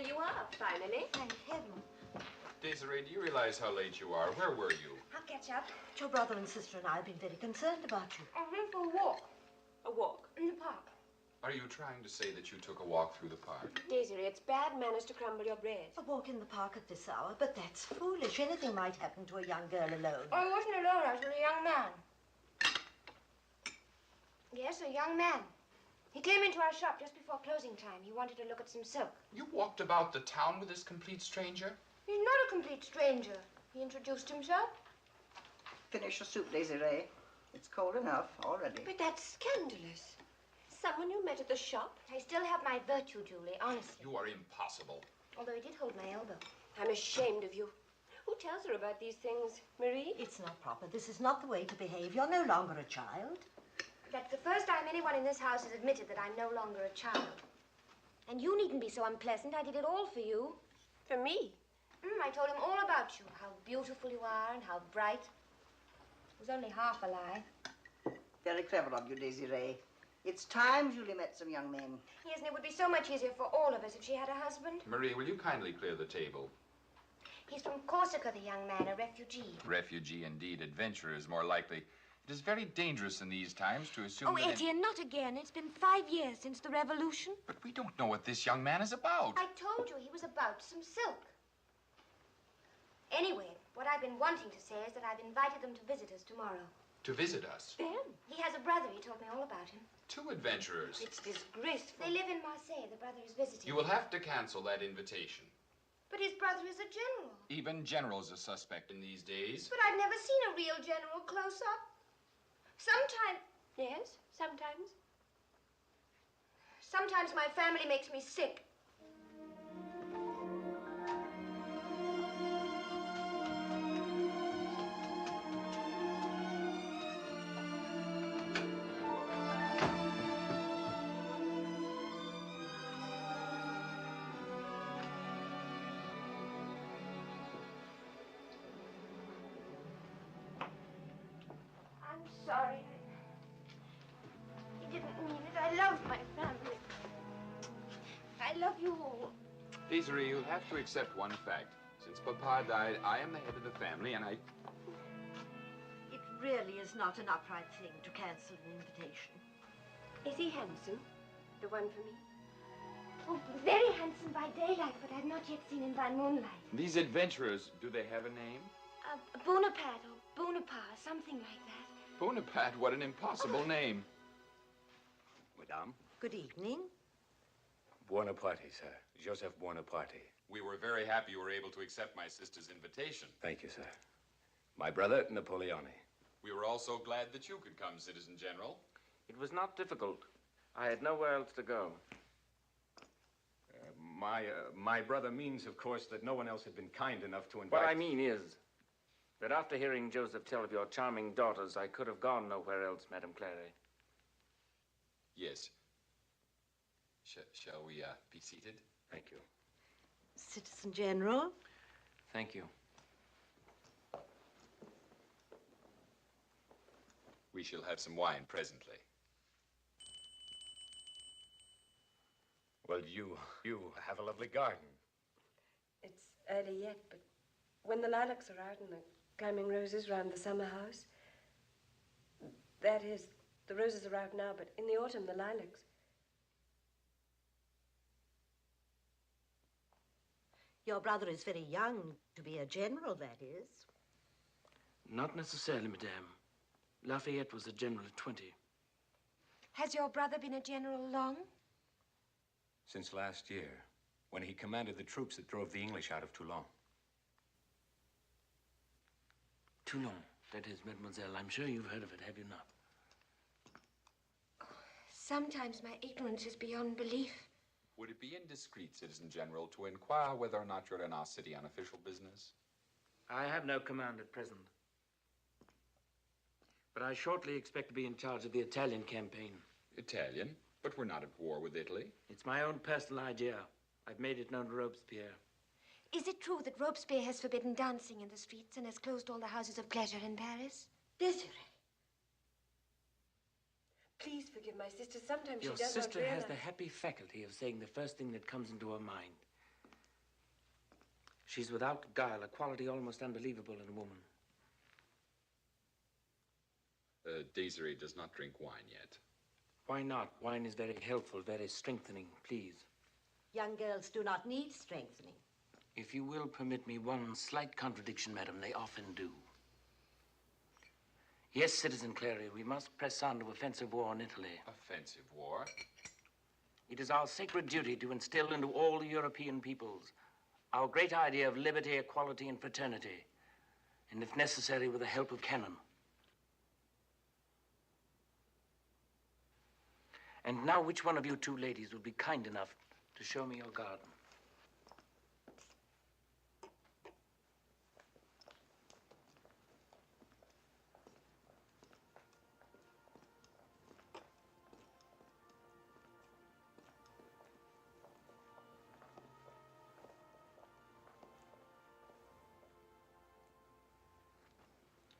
you are, finally. Thank heaven. Désirée, do you realize how late you are? Where were you? I'll catch up. Your brother and sister and I have been very concerned about you. I went for a walk. A walk? In the park. Are you trying to say that you took a walk through the park? Désirée, it's bad manners to crumble your bread. A walk in the park at this hour, but that's foolish. Anything might happen to a young girl alone. I wasn't alone. I was with a young man. Yes, a young man. He came into our shop just before closing time. He wanted to look at some silk. You walked about the town with this complete stranger? He's not a complete stranger. He introduced himself. Finish your soup, Désirée. It's cold enough already. But that's scandalous. Someone you met at the shop? I still have my virtue, Julie, honestly. You are impossible. Although he did hold my elbow. I'm ashamed of you. Who tells her about these things, Marie? It's not proper. This is not the way to behave. You're no longer a child. That's the first time anyone in this house has admitted that I'm no longer a child. And you needn't be so unpleasant. I did it all for you. For me? I told him all about you, how beautiful you are and how bright. It was only half a lie. Very clever of you, Désirée. It's time Julie met some young men. Yes, and it would be so much easier for all of us if she had a husband. Marie, will you kindly clear the table? He's from Corsica, the young man, a refugee. Refugee, indeed. Adventurer is more likely. It is very dangerous in these times to assume Oh, Etienne, not again. It's been 5 years since the revolution. But we don't know what this young man is about. I told you he was about some silk. Anyway, what I've been wanting to say is that I've invited them to visit us tomorrow. To visit us? Them? He has a brother. He told me all about him. 2 adventurers. It's disgraceful. They live in Marseille. The brother is visiting. You will have to cancel that invitation. But his brother is a general. Even generals are suspect in these days. But I've never seen a real general close up. Sometimes... Yes, sometimes. Sometimes my family makes me sick. Sorry. I didn't mean it. I love my family. I love you all. Désirée, you'll have to accept one fact. Since Papa died, I am the head of the family, and I... It really is not an upright thing to cancel an invitation. Is he handsome? The one for me? Oh, very handsome by daylight, but I've not yet seen him by moonlight. These adventurers, do they have a name? Bonaparte or Bonaparte, something like that. Bonaparte, what an impossible name. Madame? Good evening. Buonaparte, sir. Joseph Buonaparte. We were very happy you were able to accept my sister's invitation. Thank you, sir. My brother, Napoleone. We were also glad that you could come, Citizen General. It was not difficult. I had nowhere else to go. My brother means, of course, that no one else had been kind enough to invite... What I mean is that after hearing Joseph tell of your charming daughters, I could have gone nowhere else, Madame Clary. Yes. Shall we be seated? Thank you. Citizen General. Thank you. We shall have some wine presently. Well, you have a lovely garden. It's early yet, but when the lilacs are out and the climbing roses round the summer house, that is, the roses are out now, but in the autumn, the lilacs. Your brother is very young to be a general, that is. Not necessarily, Madame. Lafayette was a general at 20. Has your brother been a general long? Since last year, when he commanded the troops that drove the English out of Toulon. Toulon, that is, Mademoiselle. I'm sure you've heard of it, have you not? Sometimes my ignorance is beyond belief. Would it be indiscreet, Citizen General, to inquire whether or not you're in our city on official business? I have no command at present. But I shortly expect to be in charge of the Italian campaign. Italian? But we're not at war with Italy. It's my own personal idea. I've made it known to Robespierre. Is it true that Robespierre has forbidden dancing in the streets and has closed all the houses of pleasure in Paris? Désirée. Please forgive my sister. Sometimes Your she does not sister realize... has the happy faculty of saying the first thing that comes into her mind. She's without guile, a quality almost unbelievable in a woman. Désirée does not drink wine yet. Why not? Wine is very helpful, very strengthening, please. Young girls do not need strengthening. If you will permit me one slight contradiction, madam, they often do. Yes, Citizen Clary, we must press on to offensive war in Italy. Offensive war? It is our sacred duty to instill into all the European peoples our great idea of liberty, equality, and fraternity, and if necessary, with the help of cannon. And now, which one of you two ladies would be kind enough to show me your garden?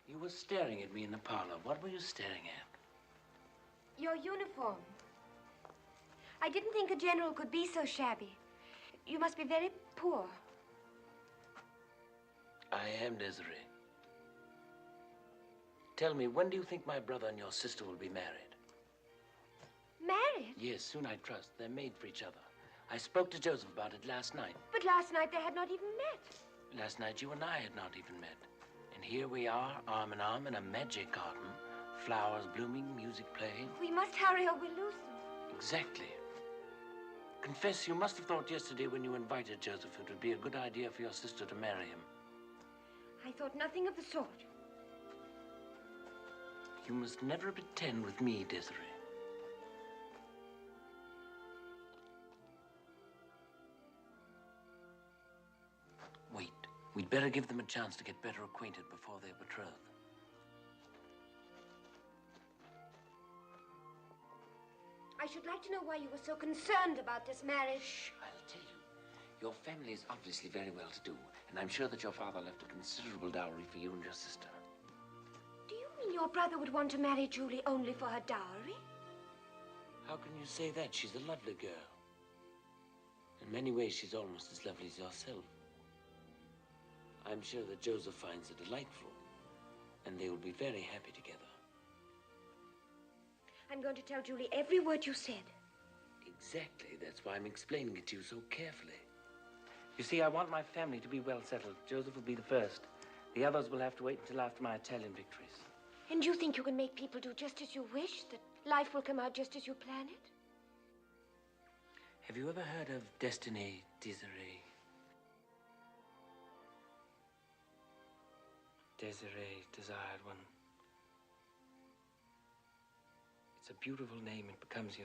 You were staring at me in the parlor. What were you staring at? Your uniform. I didn't think a general could be so shabby. You must be very poor. I am, Désirée. Tell me, when do you think my brother and your sister will be married? Married? Yes, soon, I trust. They're made for each other. I spoke to Joseph about it last night. But last night they had not even met. Last night you and I had not even met. And here we are, arm in arm, in a magic garden. Flowers blooming, music playing. We must hurry or we'll lose them. Exactly. Confess, you must have thought yesterday when you invited Joseph it would be a good idea for your sister to marry him. I thought nothing of the sort. You must never pretend with me, Désirée. Wait. We'd better give them a chance to get better acquainted before they're betrothed. I should like to know why you were so concerned about this marriage. Shh, I'll tell you. Your family is obviously very well-to-do, and I'm sure that your father left a considerable dowry for you and your sister. Do you mean your brother would want to marry Julie only for her dowry? How can you say that? She's a lovely girl. In many ways, she's almost as lovely as yourself. I'm sure that Joseph finds her delightful, and they will be very happy together. I'm going to tell Julie every word you said. Exactly. That's why I'm explaining it to you so carefully. You see, I want my family to be well settled. Joseph will be the first. The others will have to wait until after my Italian victories. And you think you can make people do just as you wish? That life will come out just as you plan it? Have you ever heard of destiny, Désirée? Désirée, desired one. It's a beautiful name. It becomes you.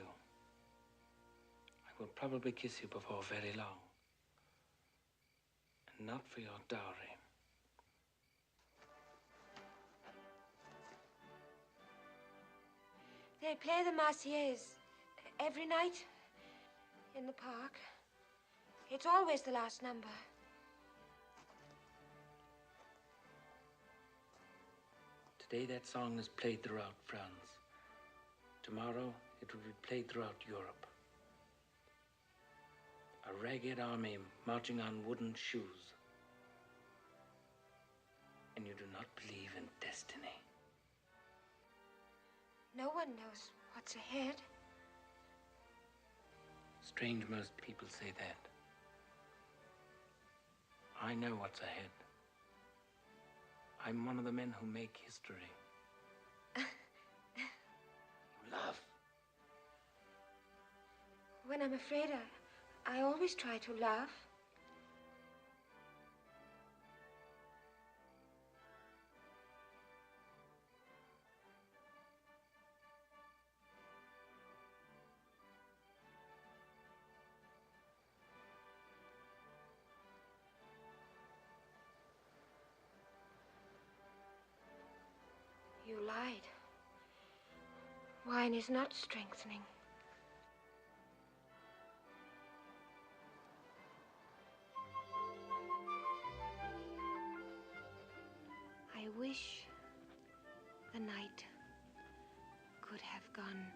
I will probably kiss you before very long. And not for your dowry. They play the Marseillaise every night in the park. It's always the last number. Today that song is played throughout France. Tomorrow it will be played throughout Europe. A ragged army marching on wooden shoes. And you do not believe in destiny. No one knows what's ahead. Strange most people say that. I know what's ahead. I'm one of the men who make history. You laugh. When I'm afraid, I always try to laugh. You lied. Wine is not strengthening. I wish the night could have gone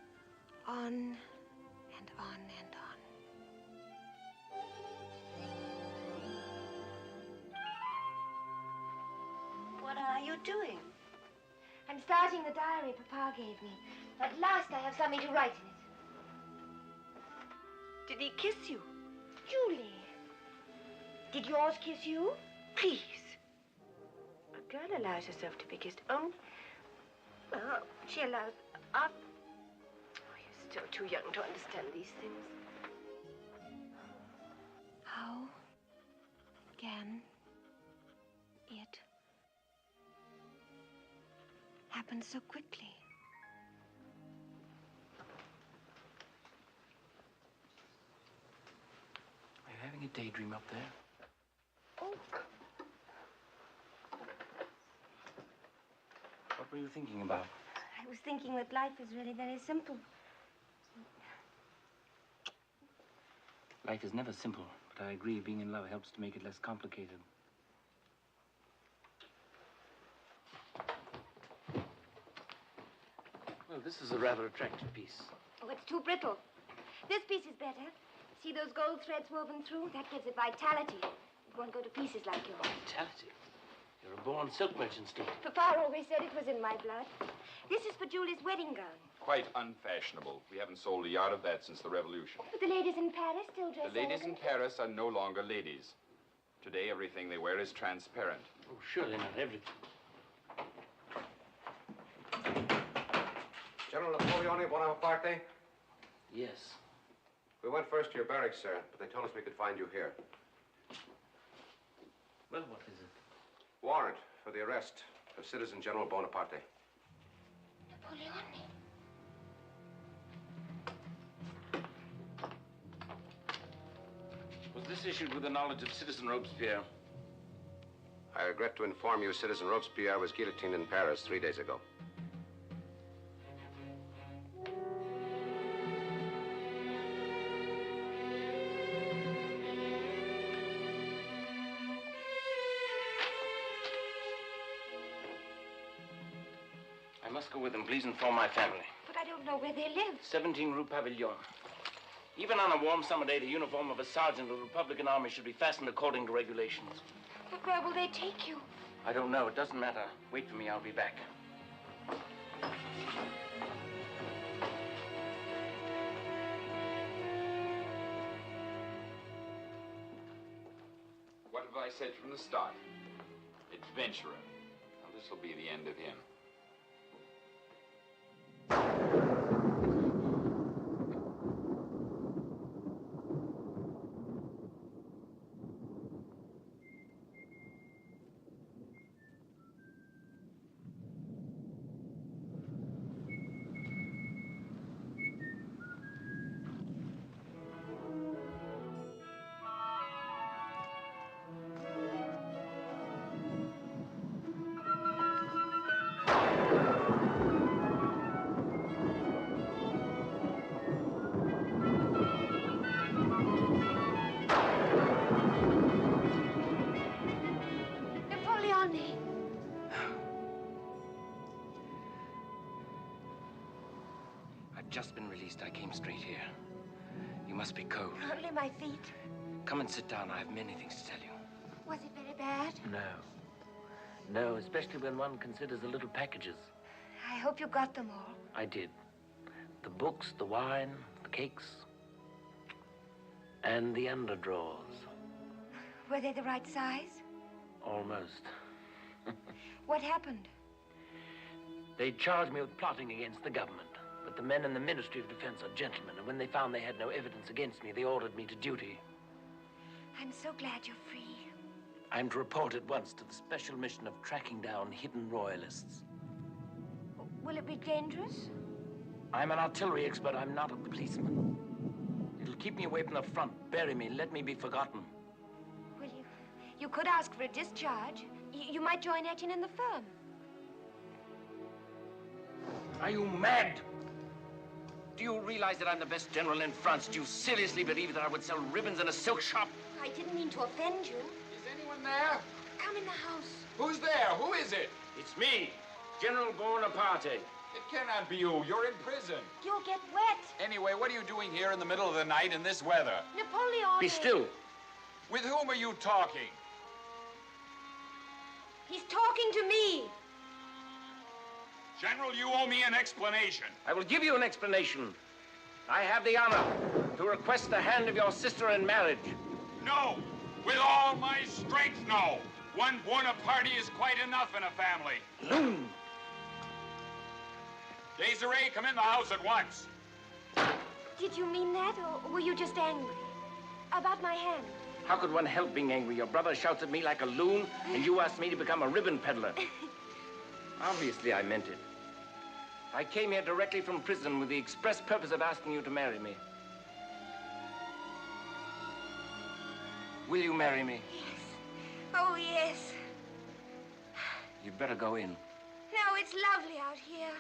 on and on and on. are you doing? I'm starting the diary Papa gave me. At last I have something to write in it. Did he kiss you? Julie, did yours kiss you? Please. A girl allows herself to be kissed only... Well, she allows us... Oh, you're still too young to understand these things. How can it happen so quickly? Are you having a daydream up there? Oh. What were you thinking about? I was thinking that life is really very simple. Life is never simple, but I agree being in love helps to make it less complicated. Well, this is a rather attractive piece. Oh, it's too brittle. This piece is better. See those gold threads woven through? That gives it vitality. It won't go to pieces like yours. Vitality? You're a born silk merchant, Steve. Papa always said it was in my blood. This is for Julie's wedding gown. Quite unfashionable. We haven't sold a yard of that since the Revolution. But the ladies in Paris still dress The ladies in elegant. Paris are no longer ladies. Today, everything they wear is transparent. Oh, surely not everything. General Napoleone Bonaparte? Yes. We went first to your barracks, sir, but they told us we could find you here. Well, what is it? Warrant for the arrest of Citizen General Bonaparte. Napoleone. Was this issued with the knowledge of Citizen Robespierre? I regret to inform you Citizen Robespierre was guillotined in Paris 3 days ago. I must go with them. Please inform my family. But I don't know where they live. 17 Rue Pavillon. Even on a warm summer day, the uniform of a sergeant of the Republican Army should be fastened according to regulations. But where will they take you? I don't know. It doesn't matter. Wait for me. I'll be back. What have I said from the start? Adventurer. Now, this will be the end of him. Napoleone. I've just been released. I came straight here. You must be cold. Only my feet. Come and sit down. I have many things to tell you. Was it very bad? No. No, especially when one considers the little packages. I hope you got them all. I did. The books, the wine, the cakes, and the underdrawers. Were they the right size? Almost. What happened? They charged me with plotting against the government. But the men in the Ministry of Defense are gentlemen, and when they found they had no evidence against me, they ordered me to duty. I'm so glad you're free. I'm to report at once to the special mission of tracking down hidden royalists. Will it be dangerous? I'm an artillery expert. I'm not a policeman. It'll keep me away from the front, bury me, let me be forgotten. Well, you could ask for a discharge. You might join Etienne in the firm. Are you mad? Do you realize that I'm the best general in France? Do you seriously believe that I would sell ribbons in a silk shop? I didn't mean to offend you. Is anyone there? Come in the house. Who's there? Who is it? It's me, General Bonaparte. It cannot be you. You're in prison. You'll get wet. Anyway, what are you doing here in the middle of the night in this weather? Napoleone. Be still. With whom are you talking? He's talking to me. General, you owe me an explanation. I will give you an explanation. I have the honor to request the hand of your sister in marriage. No. With all my strength, no. One Buonaparte is quite enough in a family. Loon! Désirée, come in the house at once. Did you mean that, or were you just angry? About my hand? How could one help being angry? Your brother shouts at me like a loon, and you asked me to become a ribbon peddler. Obviously, I meant it. I came here directly from prison with the express purpose of asking you to marry me. Will you marry me? Yes. Oh, yes. You'd better go in. No, it's lovely out here.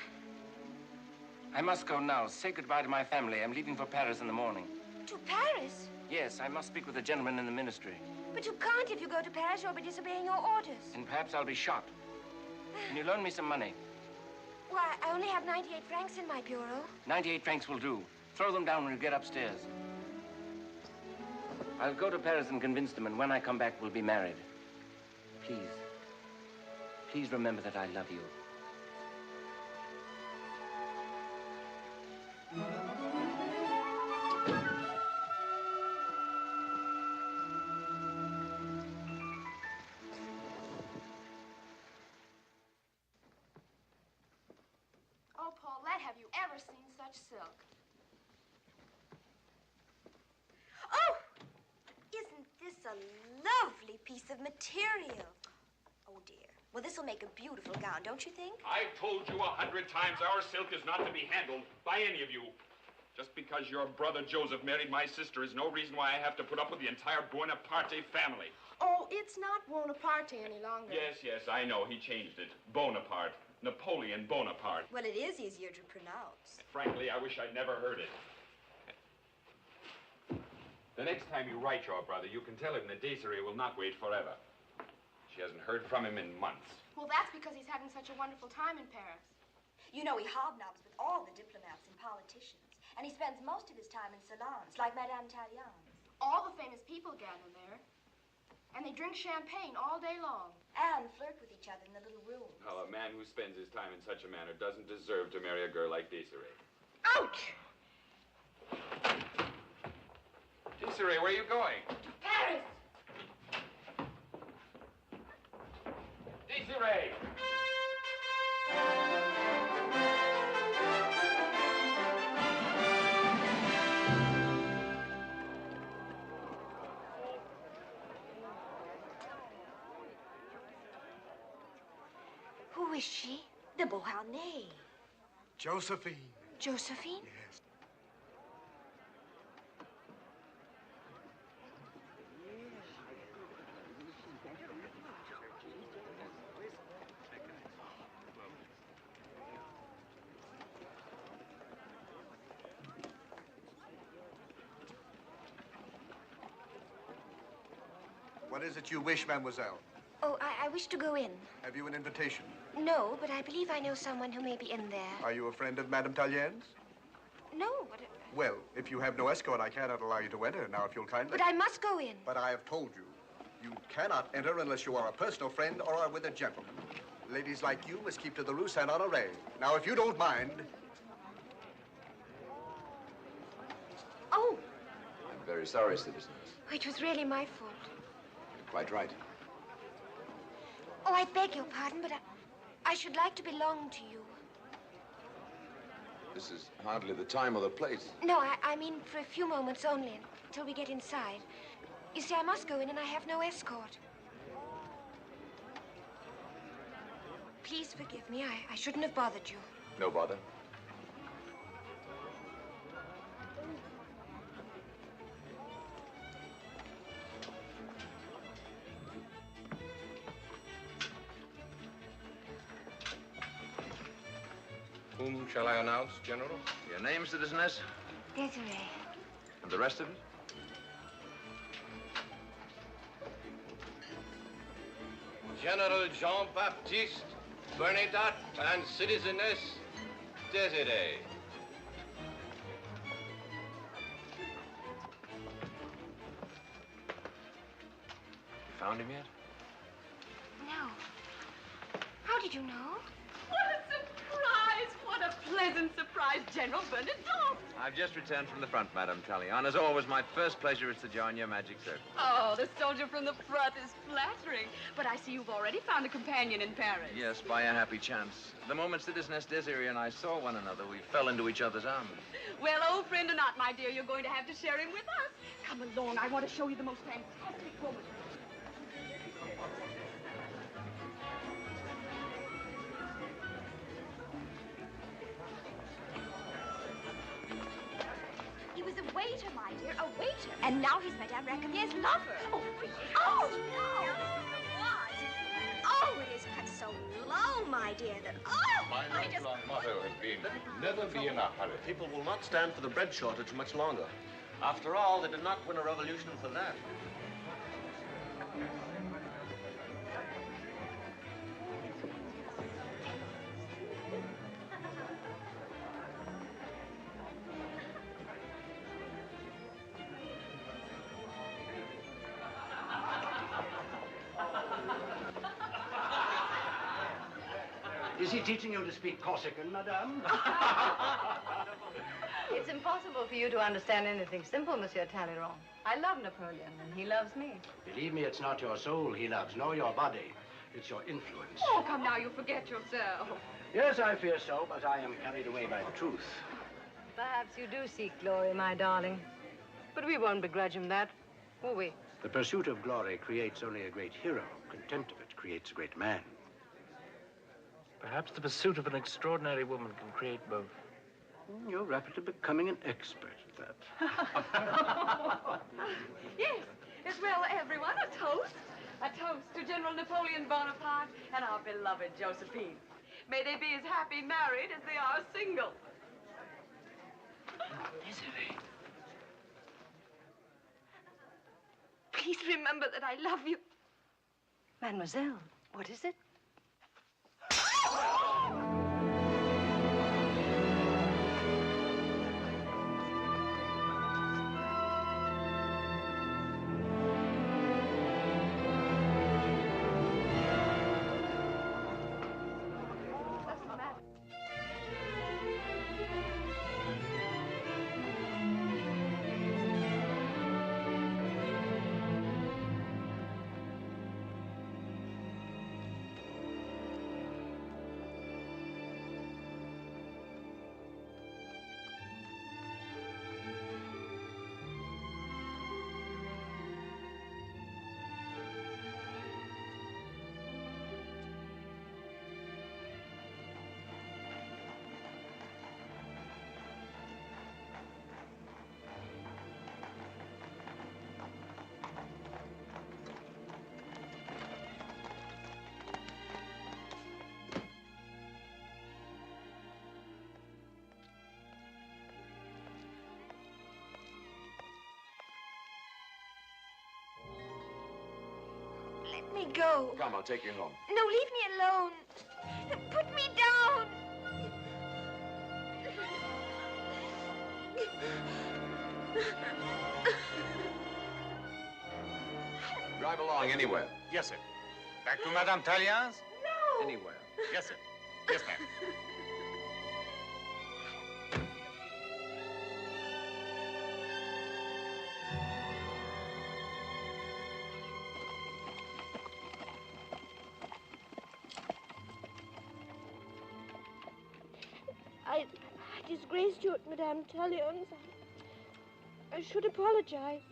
I must go now. Say goodbye to my family. I'm leaving for Paris in the morning. To Paris? Yes, I must speak with a gentleman in the ministry. But you can't if you go to Paris. You'll be disobeying your orders. And perhaps I'll be shot. Can you loan me some money? Why, I only have 98 francs in my bureau. 98 francs will do. Throw them down when you get upstairs. I'll go to Paris and convince them, and when I come back, we'll be married. Please. Please remember that I love you. Oh, Paulette, have you ever seen such silk? Oh! Isn't this a lovely piece of material? Oh, dear. Well, this will make a beautiful gown, don't you think? I've told you 100 times our silk is not to be handled by any of you. Just because your brother Joseph married my sister is no reason why I have to put up with the entire Bonaparte family. Oh, it's not Bonaparte any longer. Yes, I know. He changed it. Bonaparte. Napoleon Bonaparte. Well, it is easier to pronounce. Frankly, I wish I'd never heard it. The next time you write your brother, you can tell him that Désirée will not wait forever. She hasn't heard from him in months. Well, that's because he's having such a wonderful time in Paris. You know, he hobnobs with all the diplomats and politicians. And he spends most of his time in salons, like Madame Tallien's. All the famous people gather there. And they drink champagne all day long. And flirt with each other in the little rooms. Well, a man who spends his time in such a manner doesn't deserve to marry a girl like Désirée. Ouch! Désirée, where are you going? Paris! Désirée! Who is she? The Beauharnais. Josephine. Josephine? Yes. What is it you wish, mademoiselle? Oh, I wish to go in. Have you an invitation? No, but I believe I know someone who may be in there. Are you a friend of Madame Tallien's? No, but... Well, if you have no escort, I cannot allow you to enter. Now, if you'll kindly... But I must go in. But I have told you, you cannot enter unless you are a personal friend or are with a gentleman. Ladies like you must keep to the Rue Saint-Honoré. Now, if you don't mind... Oh! I'm very sorry, citizens. It was really my fault. You're quite right. Oh, I beg your pardon, but I should like to belong to you. This is hardly the time or the place. No, I mean for a few moments only, until we get inside. You see, I must go in and I have no escort. Please forgive me. I shouldn't have bothered you. No bother. Whom shall I announce, General? Your name, citizeness? Désirée. And the rest of it? General Jean-Baptiste, Bernadette, and Citizeness Désirée. You found him yet? No. did you know? What a surprise! What a pleasant surprise, General Bernadotte. I've just returned from the front, Madame Talleyrand. As always, my first pleasure is to join your magic circle. Oh, the soldier from the front is flattering. But I see you've already found a companion in Paris. Yes, by a happy chance. The moment Citizeness Désirée and I saw one another, we fell into each other's arms. Well, old friend or not, my dear, you're going to have to share him with us. Come along, I want to show you the most fantastic woman. He was a waiter, my dear, a waiter. And now he's Madame Recamier's lover. Oh, no! What? Oh, it is cut so low, my dear, that, My lifelong motto has been, never be in a hurry. People will not stand for the bread shortage much longer. After all, they did not win a revolution for that. Is he teaching you to speak Corsican, madame? It's impossible for you to understand anything simple, Monsieur Talleyrand. I love Napoleon, and he loves me. Believe me, it's not your soul he loves, nor your body. It's your influence. Oh, come now, you forget yourself. Yes, I fear so, but I am carried away by the truth. Perhaps you do seek glory, my darling. But we won't begrudge him that, will we? The pursuit of glory creates only a great hero. Contempt of it creates a great man. Perhaps the pursuit of an extraordinary woman can create both. You're rapidly becoming an expert at that. Yes, well, everyone, a toast. A toast to General Napoleon Bonaparte and our beloved Josephine. May they be as happy married as they are single. Désirée. Please remember that I love you. Mademoiselle, what is it? Let me go. Come, I'll take you home. No, leave me alone. Put me down. Drive along anywhere. Yes, sir. Back to Madame Talleyrand's? No. Anywhere. Yes, sir. Yes, ma'am. I disgraced you at Madame Talleyrand's. I should apologize.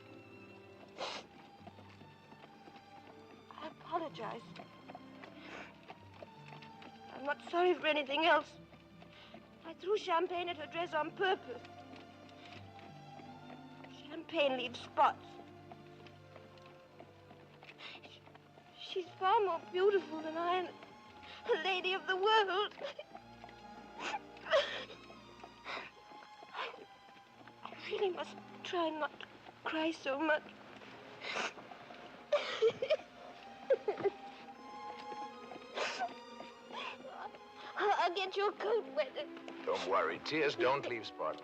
I apologize. I'm not sorry for anything else. I threw champagne at her dress on purpose. Champagne leaves spots. She's far more beautiful than I am, a lady of the world. I really must try not to cry so much. I'll get your coat wet. Don't worry. Tears don't leave spots.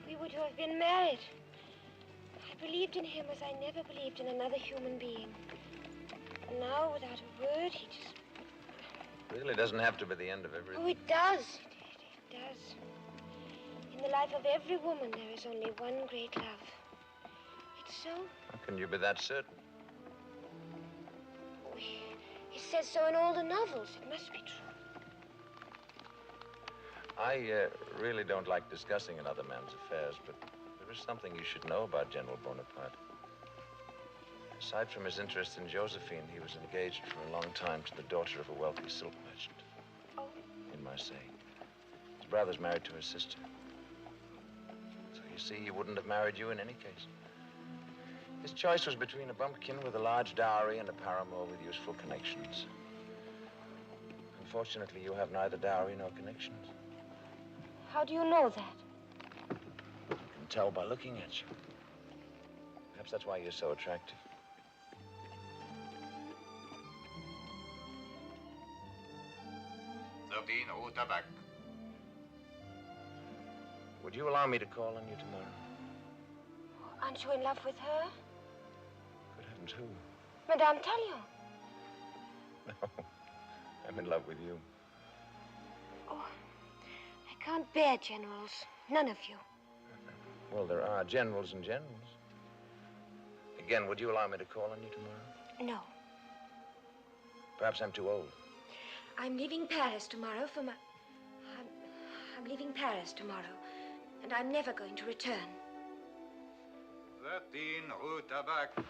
We were to have been married. believed in him as I never believed in another human being. And now, without a word, he just... Really doesn't have to be the end of everything. Oh, it does. It does. In the life of every woman, there is only one great love. It's so... How can you be that certain? Oh, he says so in all the novels. It must be true. I really don't like discussing another man's affairs, but there is something you should know about General Bonaparte. Aside from his interest in Josephine, he was engaged for a long time to the daughter of a wealthy silk merchant in Marseille. His brother's married to her sister. So you see, he wouldn't have married you in any case. His choice was between a bumpkin with a large dowry and a paramour with useful connections. Unfortunately, you have neither dowry nor connections. How do you know that? You can tell by looking at you. Perhaps that's why you're so attractive. Would you allow me to call on you tomorrow? Aren't you in love with her? Good heavens, who? Madame Tallien. No, I'm in love with you. Oh, I can't bear generals. None of you. Well, there are generals and generals. Again, would you allow me to call on you tomorrow? No. Perhaps I'm too old. I'm leaving Paris tomorrow for my... I'm leaving Paris tomorrow, and I'm never going to return. 13 Rue Tabac.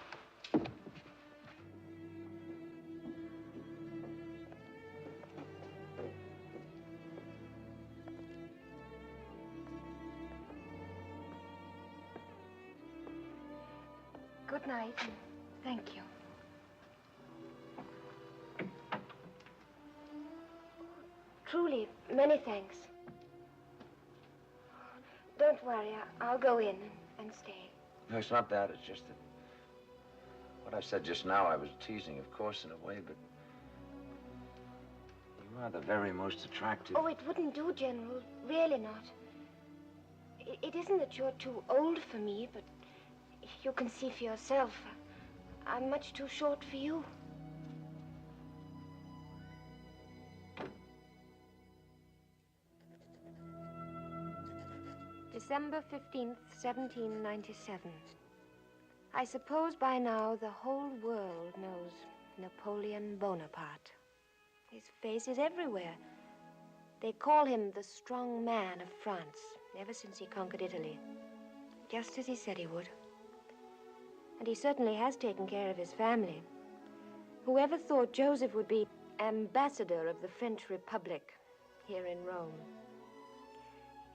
Good night, and thank you. Truly, many thanks. Don't worry, I'll go in and stay. No, it's not that. It's just that what I said just now, I was teasing, of course, in a way, but you are the very most attractive. Oh, it wouldn't do, General. Really not. It isn't that you're too old for me, but you can see for yourself. I'm much too short for you. December 15th, 1797. I suppose by now the whole world knows Napoleon Bonaparte. His face is everywhere. They call him the strong man of France ever since he conquered Italy, just as he said he would. And he certainly has taken care of his family. Whoever thought Joseph would be ambassador of the French Republic here in Rome?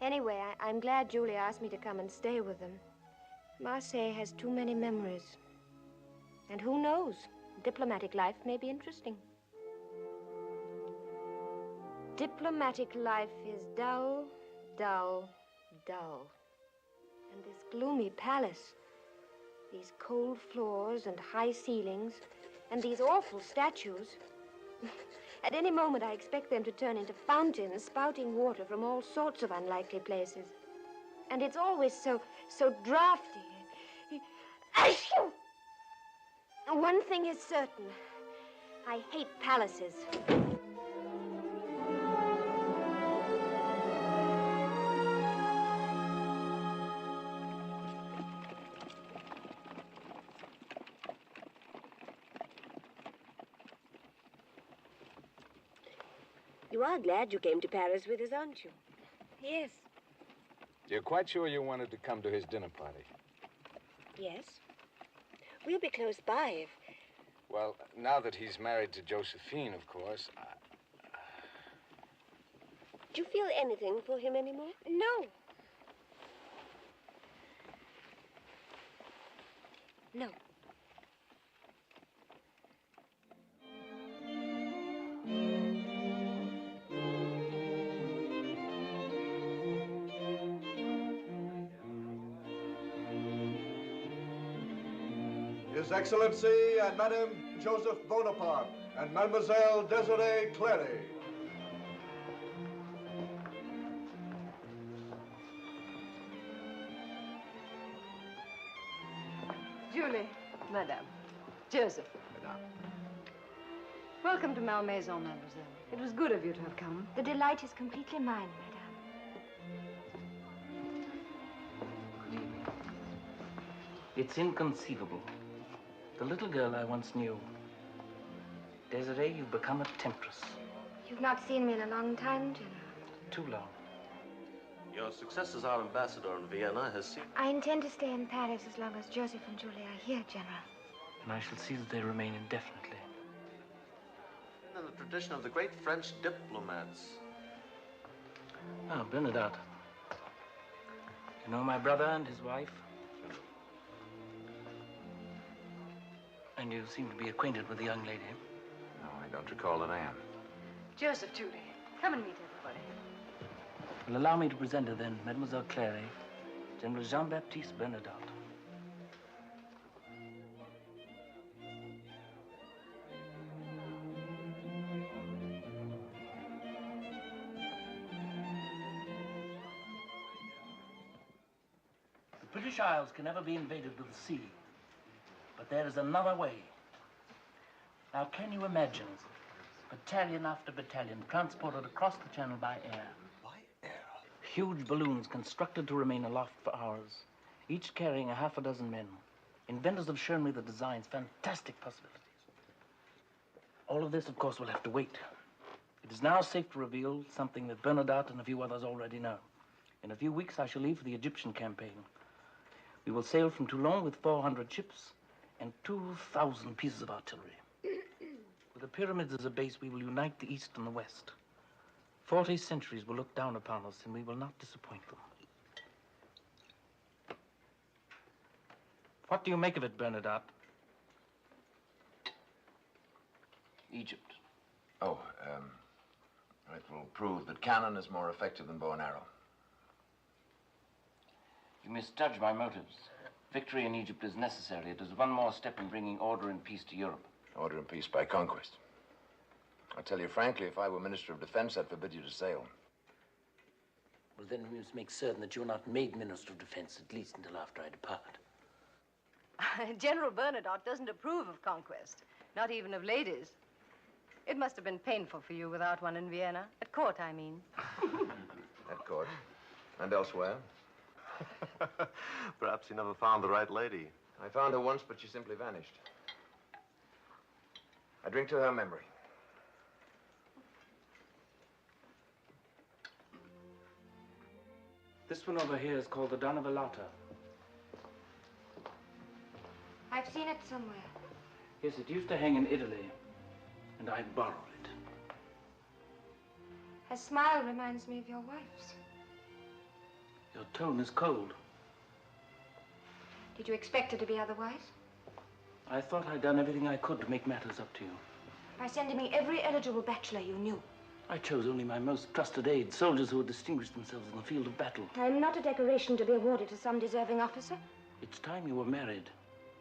Anyway, I'm glad Julie asked me to come and stay with them. Marseille has too many memories. And who knows? Diplomatic life may be interesting. Diplomatic life is dull, dull, dull. And this gloomy palace, these cold floors and high ceilings, and these awful statues. At any moment, I expect them to turn into fountains, spouting water from all sorts of unlikely places. And it's always so drafty. Achoo! One thing is certain. I hate palaces. You are glad you came to Paris with us, aren't you? Yes. You're quite sure you wanted to come to his dinner party? Yes. We'll be close by if... Well, now that he's married to Josephine, of course, Do you feel anything for him anymore? No. No. His Excellency and Madame Joseph Bonaparte and Mademoiselle Désirée Clary. Really, Madame. Joseph. Madame. Welcome to Malmaison, Mademoiselle. It was good of you to have come. The delight is completely mine, Madame. It's inconceivable. The little girl I once knew. Désirée, you've become a temptress. You've not seen me in a long time, General. Too long. Your success as our ambassador in Vienna has seen... I intend to stay in Paris as long as Joseph and Julie are here, General. And I shall see that they remain indefinitely. In the tradition of the great French diplomats. Ah, Bernadotte. You know my brother and his wife? And you seem to be acquainted with the young lady. No, I don't recall the name. Joseph, Julie, come and meet everybody. Well, allow me to present her then, Mademoiselle Clary, General Jean-Baptiste Bernadotte. The British Isles can never be invaded with the sea, but there is another way. Now, can you imagine battalion after battalion transported across the channel by air? Huge balloons constructed to remain aloft for hours, each carrying a half a dozen men. Inventors have shown me the designs, fantastic possibilities. All of this, of course, will have to wait. It is now safe to reveal something that Bernadotte and a few others already know. In a few weeks, I shall leave for the Egyptian campaign. We will sail from Toulon with 400 ships and 2,000 pieces of artillery. With the pyramids as a base, we will unite the East and the West. 40 centuries will look down upon us, and we will not disappoint them. What do you make of it, Bernadotte? Egypt. Oh, it will prove that cannon is more effective than bow and arrow. You misjudge my motives. Victory in Egypt is necessary. It is one more step in bringing order and peace to Europe. Order and peace by conquest. I tell you frankly, if I were Minister of Defense, I'd forbid you to sail. Well, then we must make certain that you're not made Minister of Defense, at least until after I depart. General Bernadotte doesn't approve of conquest, not even of ladies. It must have been painful for you without one in Vienna. At court, I mean. At court. And elsewhere. Perhaps he never found the right lady. I found her once, but she simply vanished. I drink to her memory. This one over here is called the Donna Velata. I've seen it somewhere. Yes, it used to hang in Italy, and I borrowed it. Her smile reminds me of your wife's. Your tone is cold. Did you expect her to be otherwise? I thought I'd done everything I could to make matters up to you. By sending me every eligible bachelor you knew. I chose only my most trusted aides, soldiers who had distinguished themselves in the field of battle. I'm not a decoration to be awarded to some deserving officer. It's time you were married.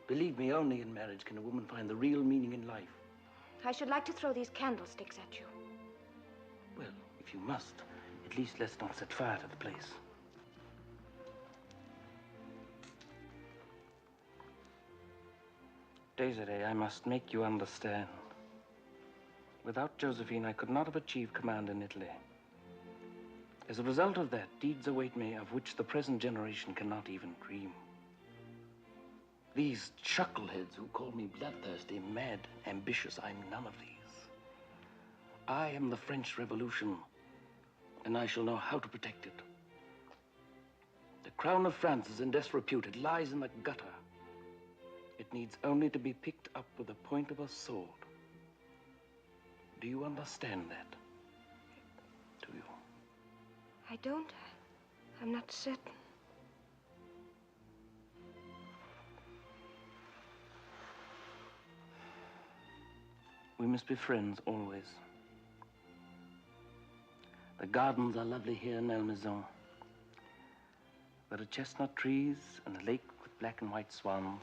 Believe me, only in marriage can a woman find the real meaning in life. I should like to throw these candlesticks at you. Well, if you must, at least let's not set fire to the place. Désirée, I must make you understand. Without Josephine, I could not have achieved command in Italy. As a result of that, deeds await me of which the present generation cannot even dream. These chuckleheads who call me bloodthirsty, mad, ambitious, I'm none of these. I am the French Revolution, and I shall know how to protect it. The crown of France is in disrepute. It lies in the gutter. It needs only to be picked up with the point of a sword. Do you understand that? Do you? I don't. I'm not certain. We must be friends always. The gardens are lovely here in Malmaison. There are chestnut trees and a lake with black and white swans.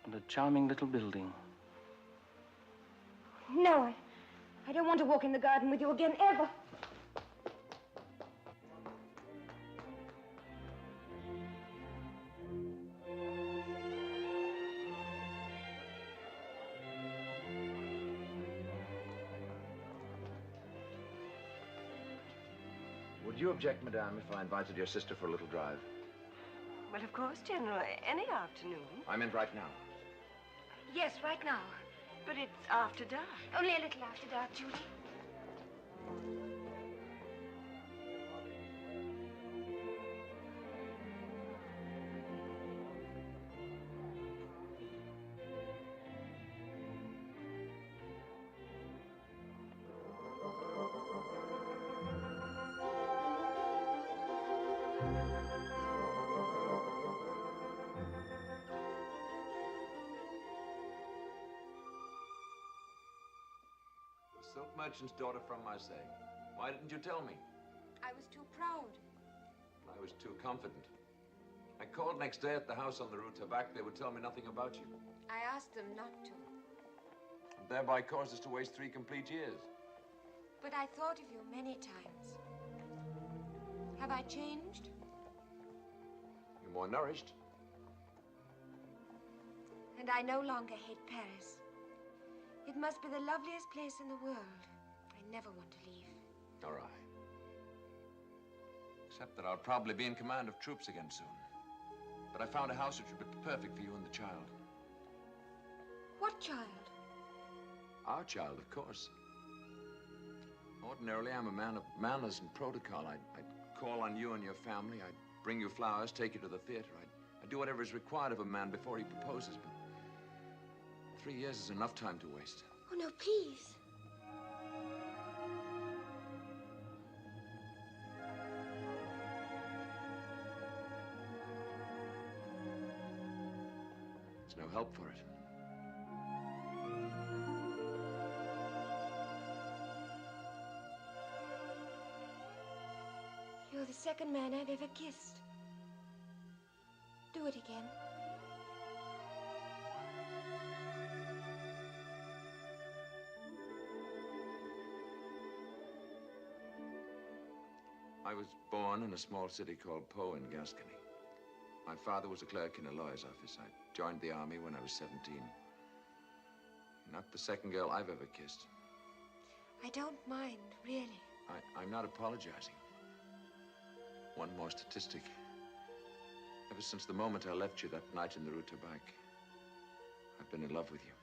And a charming little building. No, I don't want to walk in the garden with you again, ever. Would you object, Madame, if I invited your sister for a little drive? Well, of course, General. Any afternoon. I meant right now. Yes, right now. But it's after dark. Only a little after dark, Judy. Silk merchant's daughter from Marseille. Why didn't you tell me? I was too proud. I was too confident. I called next day at the house on the Rue Tabac. They would tell me nothing about you. I asked them not to. And thereby caused us to waste 3 complete years. But I thought of you many times. Have I changed? You're more nourished. And I no longer hate Paris. It must be the loveliest place in the world. I never want to leave. All right. Except that I'll probably be in command of troops again soon. But I found a house which would be perfect for you and the child. What child? Our child, of course. Ordinarily, I'm a man of manners and protocol. I'd call on you and your family. I'd bring you flowers, take you to the theater. I'd do whatever is required of a man before he proposes, but 3 years is enough time to waste. Oh, no, please. There's no help for it. You're the second man I've ever kissed. Do it again. I was born in a small city called Pau in Gascony. My father was a clerk in a lawyer's office. I joined the army when I was 17. Not the second girl I've ever kissed. I don't mind, really. I'm not apologizing. One more statistic. Ever since the moment I left you that night in the Rue Tabac, I've been in love with you.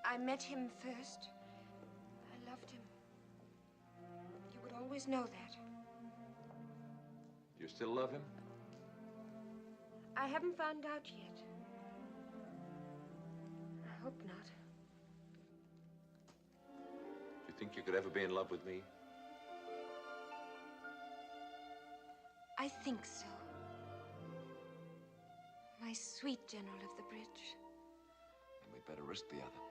I met him first. I loved him. You would always know that. You still love him? I haven't found out yet. I hope not. Do you think you could ever be in love with me? I think so. My sweet General of the Bridge. Then we better risk the other.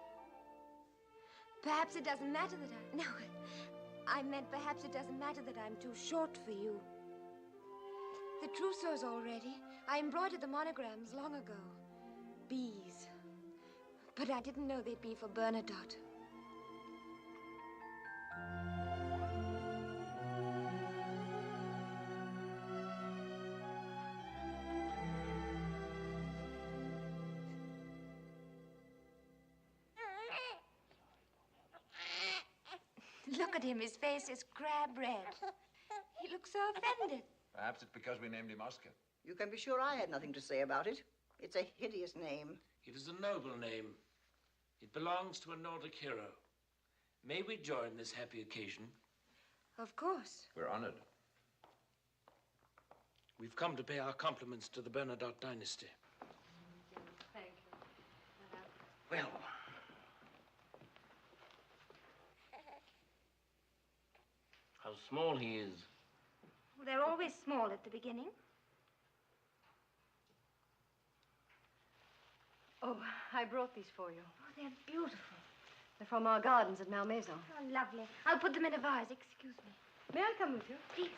Perhaps it doesn't matter that I... No, I meant perhaps it doesn't matter that I'm too short for you. The trousseau's all ready. I embroidered the monograms long ago. Bees. But I didn't know they'd be for Bernadotte. Look at him. His face is crab red. He looks so offended. Perhaps it's because we named him Oscar. You can be sure I had nothing to say about it. It's a hideous name. It is a noble name. It belongs to a Nordic hero. May we join this happy occasion? Of course. We're honored. We've come to pay our compliments to the Bernadotte dynasty. Thank you. Well, how small he is. Well, they're always small at the beginning. Oh, I brought these for you. Oh, they're beautiful. They're from our gardens at Malmaison. Oh, lovely. I'll put them in a vase. Excuse me. May I come with you? Please.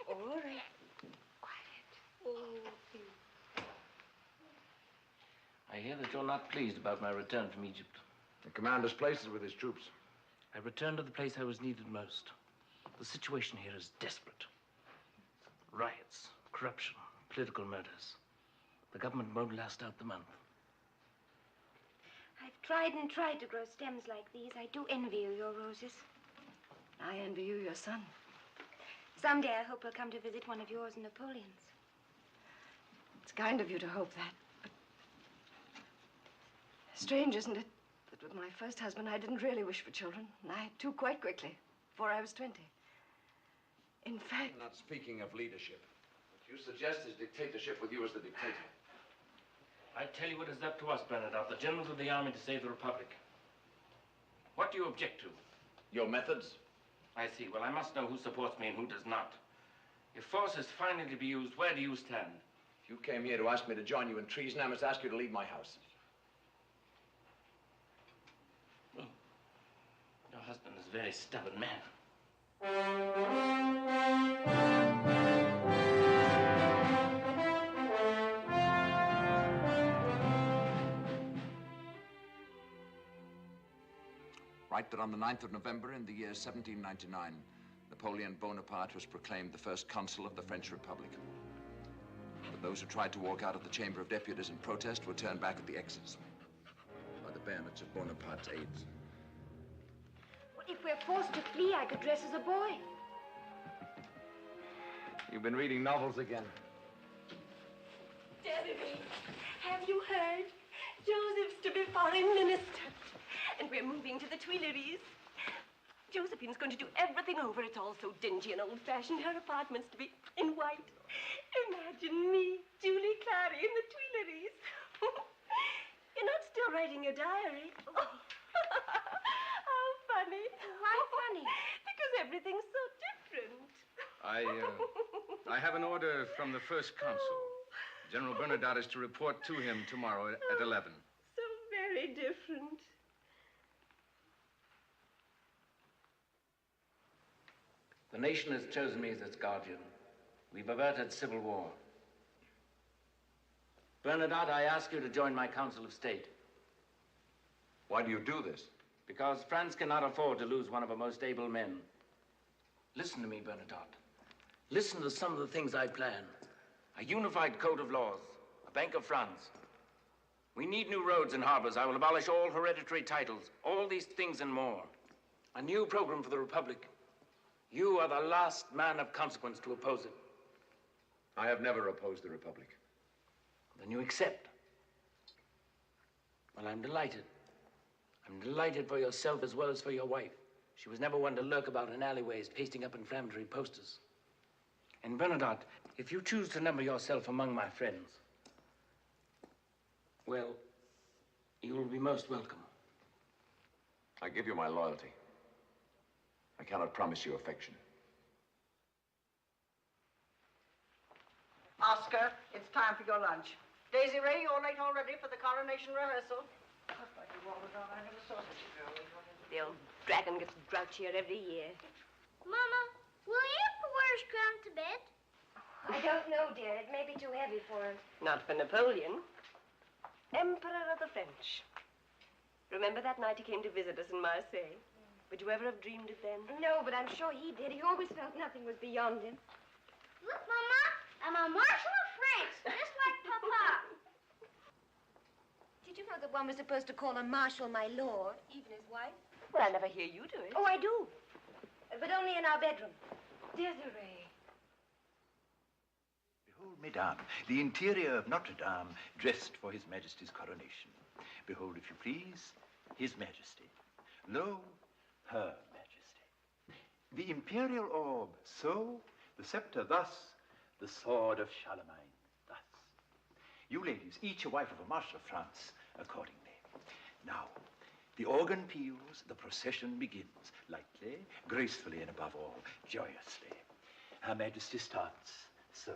All right. Quiet. Oh, please. I hear that you're not pleased about my return from Egypt. The commander's place is with his troops. I returned to the place I was needed most. The situation here is desperate. Riots, corruption, political murders. The government won't last out the month. I've tried and tried to grow stems like these. I do envy you your roses. I envy you your son. Someday I hope he'll come to visit one of yours and Napoleon's. It's kind of you to hope that, but strange, isn't it, that with my first husband I didn't really wish for children, and I had two quite quickly, before I was 20. In fact... I'm not speaking of leadership. What you suggest is dictatorship with you as the dictator. I tell you it is up to us, Bernadette, the generals of the army, to save the Republic. What do you object to? Your methods? I see. Well, I must know who supports me and who does not. If force is finally to be used, where do you stand? If you came here to ask me to join you in treason, I must ask you to leave my house. Well, your husband is a very stubborn man. Write that on the 9th of November in the year 1799, Napoleon Bonaparte was proclaimed the first consul of the French Republic. But those who tried to walk out of the Chamber of Deputies in protest were turned back at the exits by the bayonets of Bonaparte's aides. Well, if we're forced to flee, I could dress as a boy. You've been reading novels again. Désirée, have you heard? Joseph's to be foreign minister. And we're moving to the Tuileries. Josephine's going to do everything over. It's all so dingy and old-fashioned. Her apartment's to be in white. Imagine me, Julie Clary, in the Tuileries. You're not still writing your diary. Oh. How funny. Why funny? Because everything's so different. I have an order from the first consul. General Bernadette is to report to him tomorrow at 11. So very different. The nation has chosen me as its guardian. We've averted civil war. Bernadette, I ask you to join my Council of State. Why do you do this? Because France cannot afford to lose one of her most able men. Listen to me, Bernadette. Listen to some of the things I plan. A unified code of laws, a Bank of France. We need new roads and harbors. I will abolish all hereditary titles, all these things and more. A new program for the Republic. You are the last man of consequence to oppose it. I have never opposed the Republic. Then you accept. Well, I'm delighted. I'm delighted for yourself as well as for your wife. She was never one to lurk about in alleyways, pasting up inflammatory posters. And Bernadette, if you choose to number yourself among my friends, well, you will be most welcome. I give you my loyalty. I cannot promise you affection. Oscar, it's time for your lunch. Désirée, you're late already for the coronation rehearsal. The old dragon gets grouchier every year. Mama, will you ever wear his crown to bed? I don't know, dear. It may be too heavy for him. Not for Napoleon. Emperor of the French. Remember that night he came to visit us in Marseille? Would you ever have dreamed it then? No, but I'm sure he did. He always felt nothing was beyond him. Look, Mama, I'm a Marshal of France, just like Papa. Did you know that one was supposed to call a marshal my lord, even his wife? Well, I never hear you do it. Oh, I do. But only in our bedroom. Désirée. Behold, Mesdames, the interior of Notre Dame dressed for His Majesty's coronation. Behold, if you please, His Majesty. Lo, Her Majesty. The imperial orb, so, the scepter thus, the sword of Charlemagne, thus. You ladies, each a wife of a marshal of France, accordingly. Now, the organ peals, the procession begins, lightly, gracefully, and above all, joyously. Her Majesty starts, so.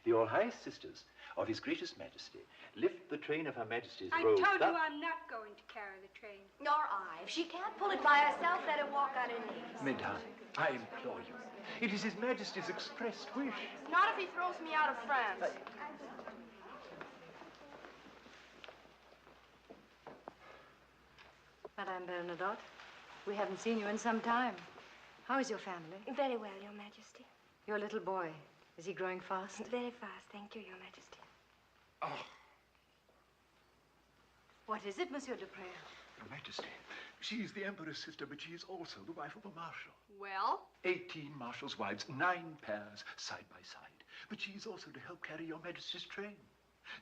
The all-high sisters of His Gracious Majesty lift the train of Her Majesty's robe. I told you I'm not going to carry the train. Nor I. If she can't pull it by herself, let her walk on her knees. Mesdames, I implore you. It is His Majesty's expressed wish. Not if he throws me out of France. Madame Bernadette, We haven't seen you in some time. How is your family? Very well, Your Majesty. Your little boy, is he growing fast? Very fast, thank you, Your Majesty. Oh. What is it, Monsieur Dupré? Your Majesty, she is the Emperor's sister, but she is also the wife of a marshal. Well? 18 marshals' wives, 9 pairs, side by side. But she is also to help carry Your Majesty's train.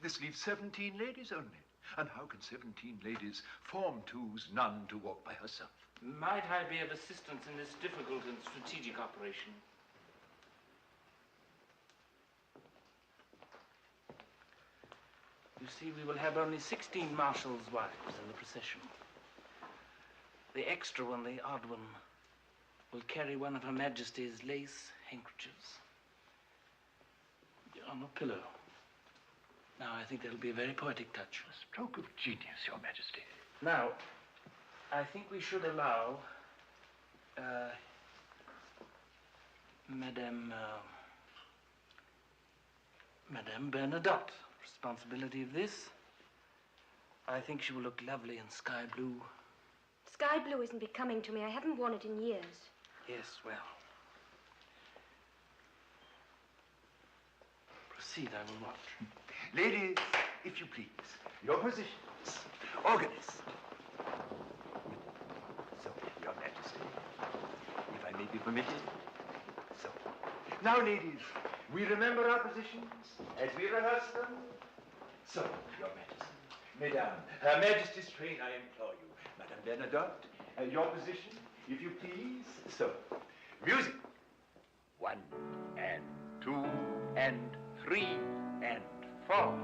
This leaves 17 ladies only. And how can 17 ladies form twos, none to walk by herself? Might I be of assistance in this difficult and strategic operation? You see, we will have only 16 marshals' wives in the procession. The extra one, the odd one, will carry one of Her Majesty's lace handkerchiefs on a pillow. Now, I think that'll be a very poetic touch. A stroke of genius, Your Majesty. Now, I think we should allow Madame Bernadotte responsibility of this. I think she will look lovely in sky blue. Sky blue isn't becoming to me. I haven't worn it in years. Yes, well. Proceed, I will watch. Ladies, if you please, your positions. Organist. So, Your Majesty, if I may be permitted. So. Now, ladies, we remember our positions as we rehearse them. So, Your Majesty, Mesdames, Her Majesty's train, I implore you. Madame Bernadotte, your position, if you please. So, music. 1 and 2 and 3 and 4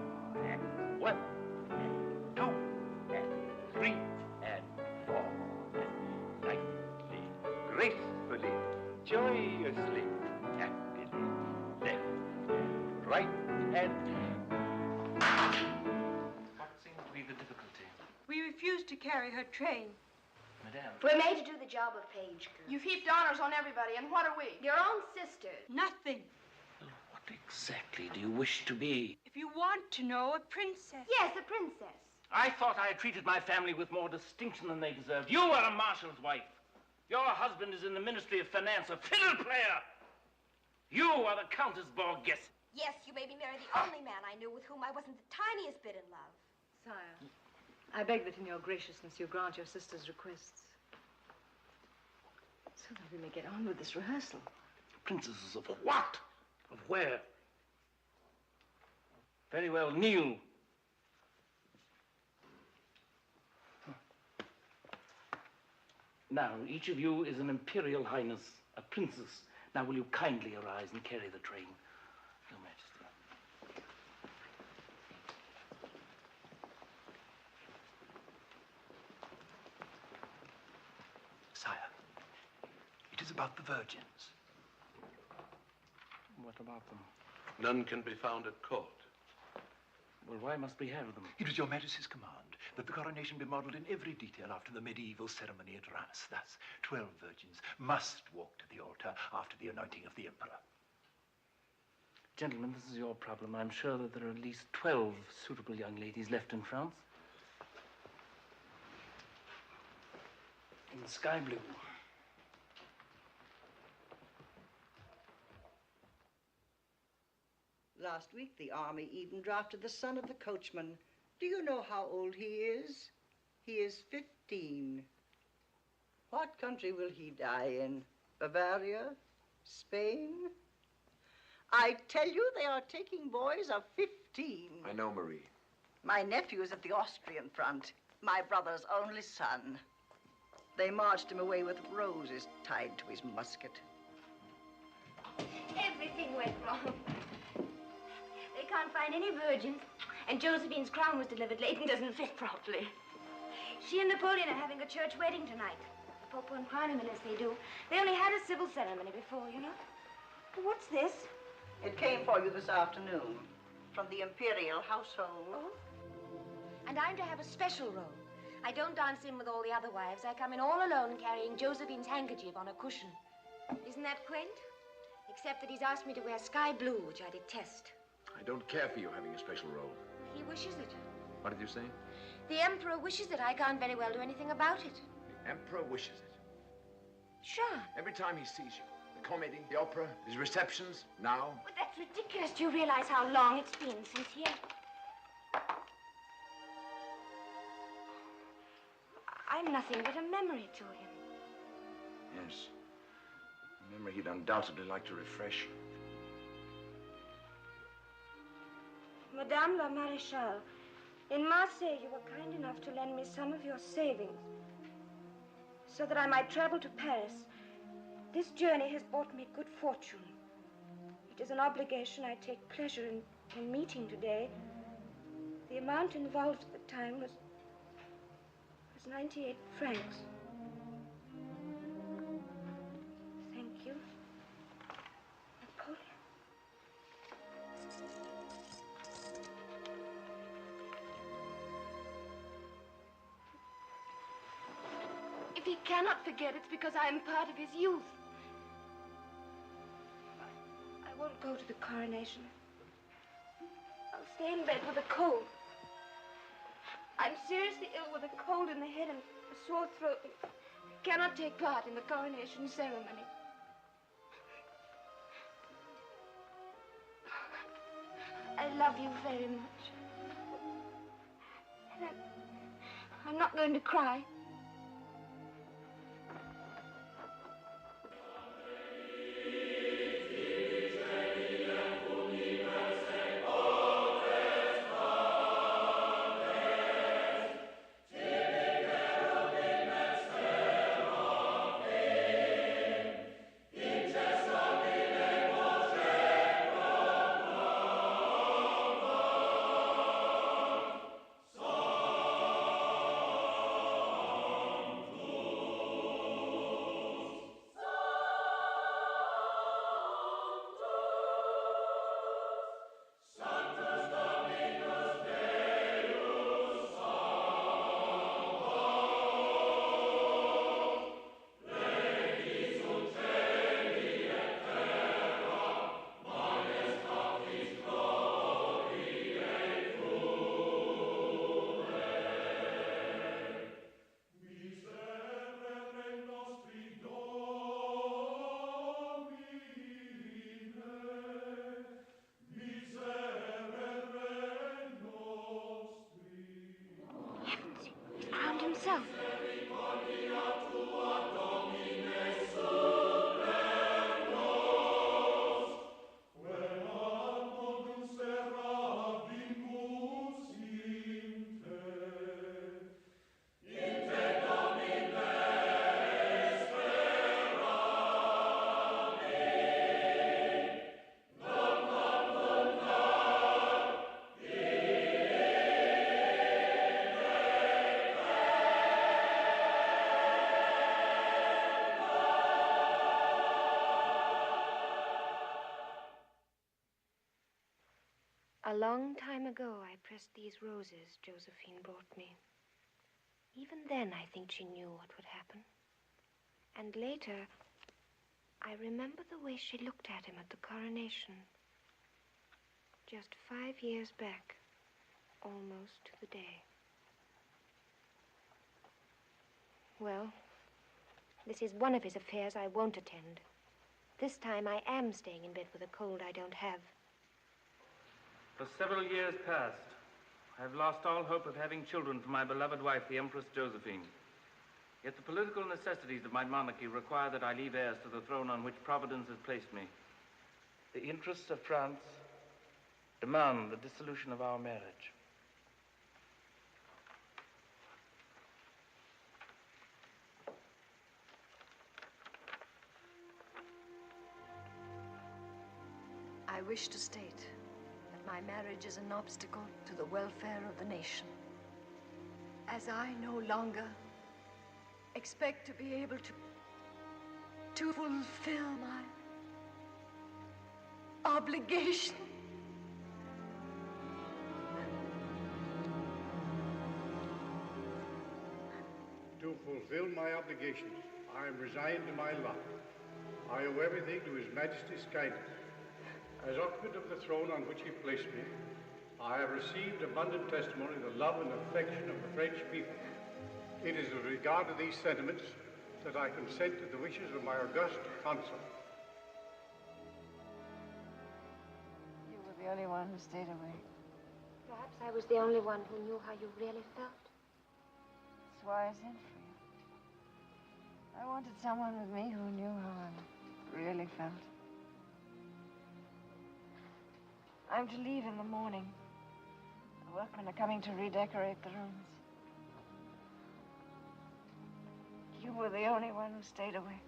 and 1 and 2 and 3 and 4 and lightly, gracefully, joyously, happily, left, right, and... What seems to be the difficulty? We refused to carry her train. Madame. We're made to do the job of page girl. You've heaped honors on everybody, and what are we? Your own sisters. Nothing. What exactly do you wish to be? If you want to know, a princess. Yes, a princess. I thought I had treated my family with more distinction than they deserved. You are a marshal's wife. Your husband is in the Ministry of Finance, a fiddle player. You are the Countess Borghese. Yes, you made me marry the only man I knew with whom I wasn't the tiniest bit in love. Sire, I beg that in your graciousness you grant your sister's requests. So that we may get on with this rehearsal. Princesses of what? Of where? Very well, kneel. Now, each of you is an Imperial Highness, a princess. Now, will you kindly arise and carry the train? Your Majesty. Sire, it is about the virgins. What about them? None can be found at court. Well, why must we have them? It was Your Majesty's command that the coronation be modeled in every detail after the medieval ceremony at Reims. Thus, 12 virgins must walk to the altar after the anointing of the Emperor. Gentlemen, this is your problem. I'm sure that there are at least 12 suitable young ladies left in France. In sky blue. Last week, the army even drafted the son of the coachman. Do you know how old he is? He is 15. What country will he die in? Bavaria? Spain? I tell you, they are taking boys of 15. I know, Marie. My nephew is at the Austrian front, my brother's only son. They marched him away with roses tied to his musket. Everything went wrong. They can't find any virgins, and Josephine's crown was delivered late and doesn't fit properly. She and Napoleon are having a church wedding tonight. The Pope won't crown him unless they do. They only had a civil ceremony before, you know. What's this? It came for you this afternoon from the imperial household. Oh? And I'm to have a special role. I don't dance in with all the other wives. I come in all alone carrying Josephine's handkerchief on a cushion. Isn't that quaint? Except that he's asked me to wear sky blue, which I detest. I don't care for you having a special role. He wishes it. What did you say? The Emperor wishes it. I can't very well do anything about it. The Emperor wishes it. Jean. Every time he sees you. The comedy, the opera, his receptions, now. But that's ridiculous. Do you realize how long it's been since he... I'm nothing but a memory to him. Yes. A memory he'd undoubtedly like to refresh. Madame la Maréchale, in Marseille, you were kind enough to lend me some of your savings so that I might travel to Paris. This journey has brought me good fortune. It is an obligation I take pleasure in meeting today. The amount involved at the time was 98 francs. Thank you. Napoleon. If he cannot forget, it's because I am part of his youth. I won't go to the coronation. I'll stay in bed with a cold. I'm seriously ill with a cold in the head and a sore throat. I cannot take part in the coronation ceremony. I love you very much. And I'm not going to cry. Himself. A long time ago, I pressed these roses Josephine brought me. Even then, I think she knew what would happen. And later, I remember the way she looked at him at the coronation. Just 5 years back, almost to the day. Well, this is one of his affairs I won't attend. This time I am staying in bed with a cold I don't have. For several years past, I have lost all hope of having children for my beloved wife, the Empress Josephine. Yet the political necessities of my monarchy require that I leave heirs to the throne on which Providence has placed me. The interests of France demand the dissolution of our marriage. I wish to state that my marriage is an obstacle to the welfare of the nation, as I no longer expect to be able to fulfill my obligation. To fulfill my obligations, I am resigned to my lot. I owe everything to His Majesty's kindness. As occupant of the throne on which he placed me, I have received abundant testimony of the love and affection of the French people. It is with regard to these sentiments that I consent to the wishes of my august consul. You were the only one who stayed away. Perhaps I was the only one who knew how you really felt. That's why I sent for you. I wanted someone with me who knew how I really felt. I'm to leave in the morning. The workmen are coming to redecorate the rooms. You were the only one who stayed away.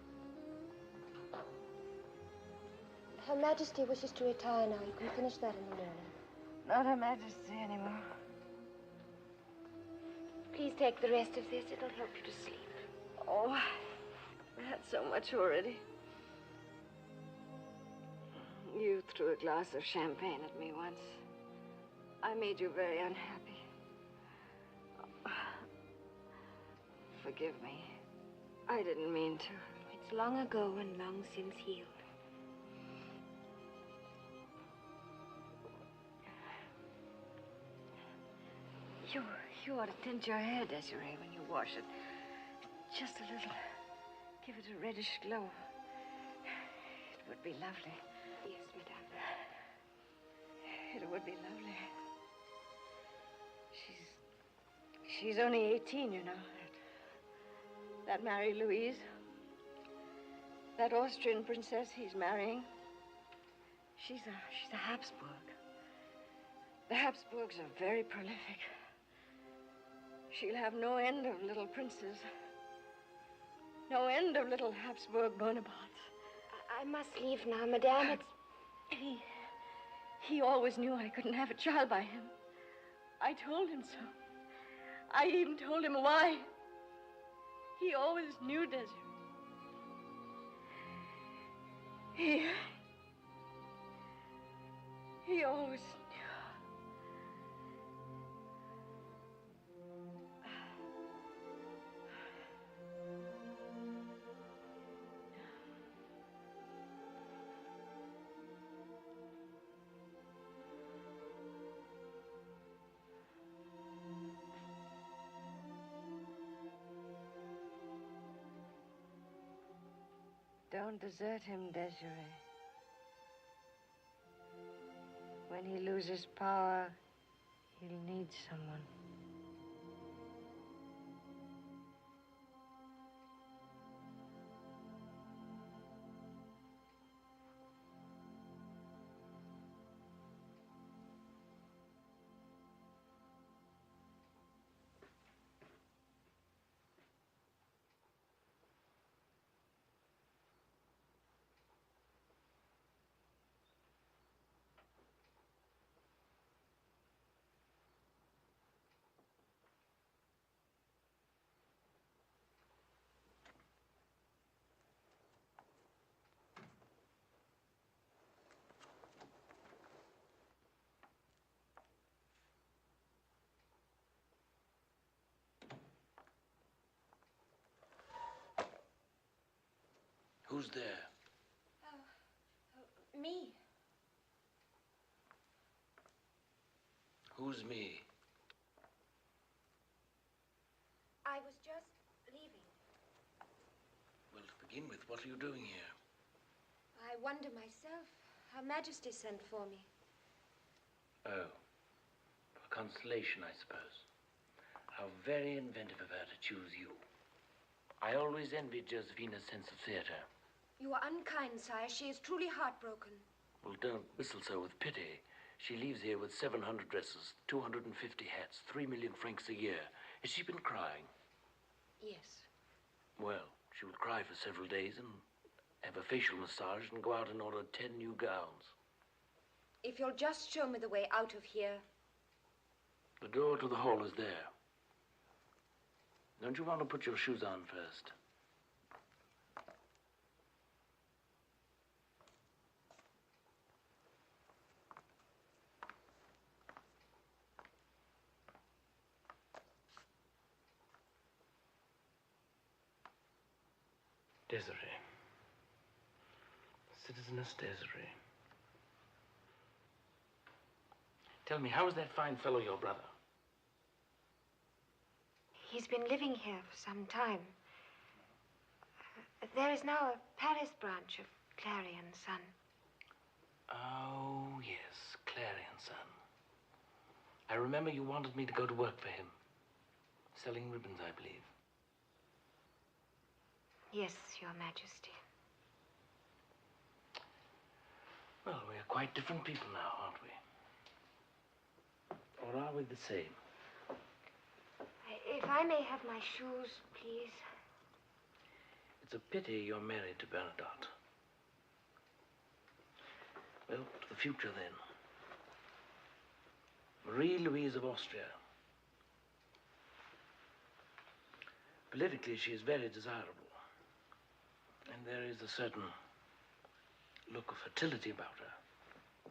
Her Majesty wishes to retire now. You can finish that in the morning. Not Her Majesty anymore. Please take the rest of this. It'll help you to sleep. Oh, I've had so much already. You threw a glass of champagne at me once. I made you very unhappy. Forgive me. I didn't mean to. It's long ago and long since healed. You ought to tint your hair, Désirée, when you wash it. Just a little. Give it a reddish glow. It would be lovely. Yes, madame. It would be lovely. She's only 18, you know. That Mary Louise. That Austrian princess he's marrying. She's a Habsburg. The Habsburgs are very prolific. She'll have no end of little princes. No end of little Habsburg Bonapartes. I must leave now, madame. It's... He always knew I couldn't have a child by him. I told him so. I even told him why. He always knew, Désirée. He always knew. Don't desert him, Désirée. When he loses power, he'll need someone. Who's there? Me. Who's me? I was just leaving. Well, to begin with, what are you doing here? I wonder myself. Her Majesty sent for me. Oh, for consolation, I suppose. How very inventive of her to choose you. I always envied Josefina's sense of theater. You are unkind, sire. She is truly heartbroken. Well, don't whistle so with pity. She leaves here with 700 dresses, 250 hats, 3 million francs a year. Has she been crying? Yes. Well, she would cry for several days and have a facial massage and go out and order 10 new gowns. If you'll just show me the way out of here. The door to the hall is there. Don't you want to put your shoes on first? Désirée. Citizeness Désirée. Tell me, how is that fine fellow your brother? He's been living here for some time. There is now a Paris branch of Clarion Sun. Oh, yes, Clarion Sun. I remember you wanted me to go to work for him. Selling ribbons, I believe. Yes, Your Majesty. Well, we are quite different people now, aren't we? Or are we the same? If I may have my shoes, please. It's a pity you're married to Bernadotte. Well, to the future, then. Marie-Louise of Austria. Politically, she is very desirable. And there is a certain look of fertility about her.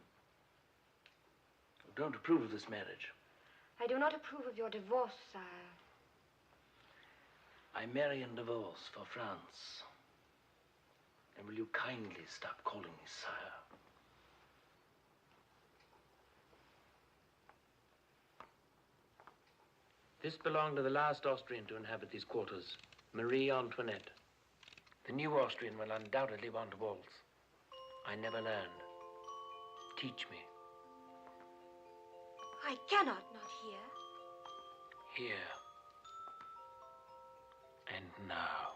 I don't approve of this marriage. I do not approve of your divorce, sire. I marry and divorce for France. And will you kindly stop calling me sire? This belonged to the last Austrian to inhabit these quarters, Marie Antoinette. The new Austrian will undoubtedly want to waltz. I never learned. Teach me. I cannot not hear. Here. And now.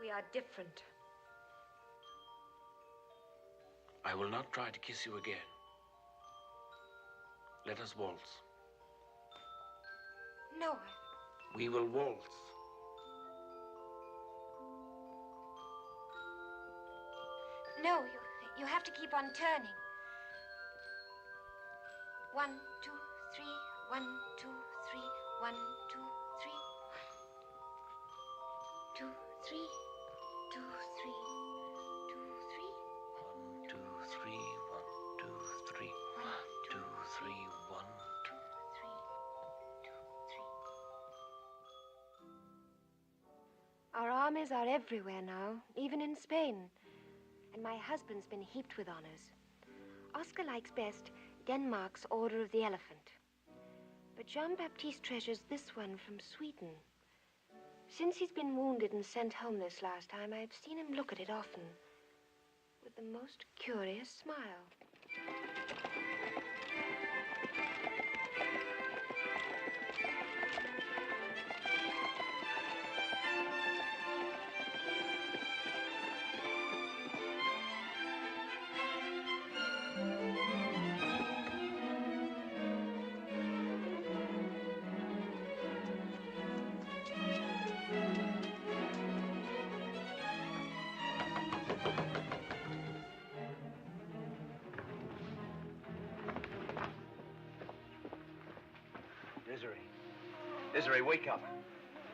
We are different. I will not try to kiss you again. Let us waltz. No. We will waltz. No, you have to keep on turning. 1, 2, 3, 1, 2, 3, 1, 2, 3. 2, 3, 2, 3, 2, 3. 1, 2, 3, 1, 2, 3. 1, 2, 3, 1, 2, 3. Our armies are everywhere now, even in Spain. And my husband's been heaped with honors. Oscar likes best Denmark's Order of the Elephant. But Jean-Baptiste treasures this one from Sweden. Since he's been wounded and sent home this last time, I've seen him look at it often with the most curious smile. Désirée, wake up.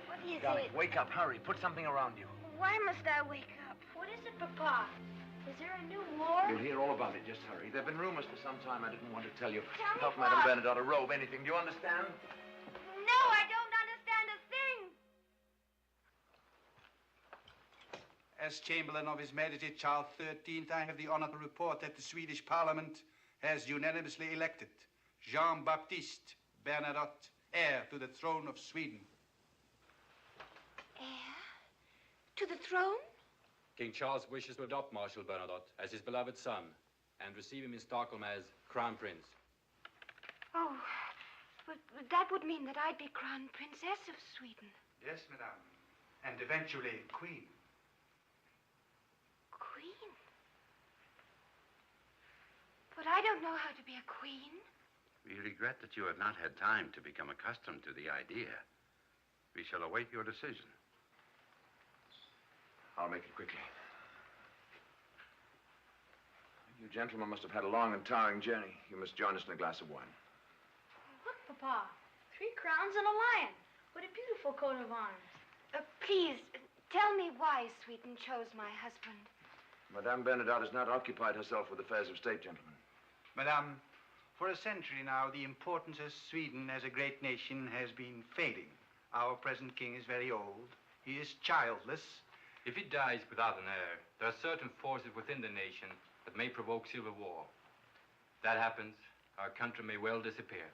What is Darling, it? wake up, hurry. Put something around you. Why must I wake up? What is it, Papa? Is there a new war? You'll hear all about it. Just hurry. There have been rumors for some time. I didn't want to tell you. Tell me Help what? Madame Bernadotte, a robe, anything. Do you understand? No, I don't understand a thing. As Chamberlain of His Majesty Charles XIII, I have the honor to report that the Swedish Parliament has unanimously elected Jean-Baptiste Bernadotte heir to the throne of Sweden. Heir? To the throne? King Charles wishes to adopt Marshal Bernadotte as his beloved son and receive him in Stockholm as Crown Prince. Oh, but that would mean that I'd be Crown Princess of Sweden. Yes, Madame. And eventually, Queen. Queen? But I don't know how to be a queen. We regret that you have not had time to become accustomed to the idea. We shall await your decision. I'll make it quickly. You gentlemen must have had a long and tiring journey. You must join us in a glass of wine. Look, Papa. 3 crowns and a lion. What a beautiful coat of arms. Please, tell me why Sweden chose my husband. Madame Bernadotte has not occupied herself with affairs of state, gentlemen. Madame, for a century now, the importance of Sweden as a great nation has been fading. Our present king is very old. He is childless. If he dies without an heir, there are certain forces within the nation that may provoke civil war. If that happens, our country may well disappear.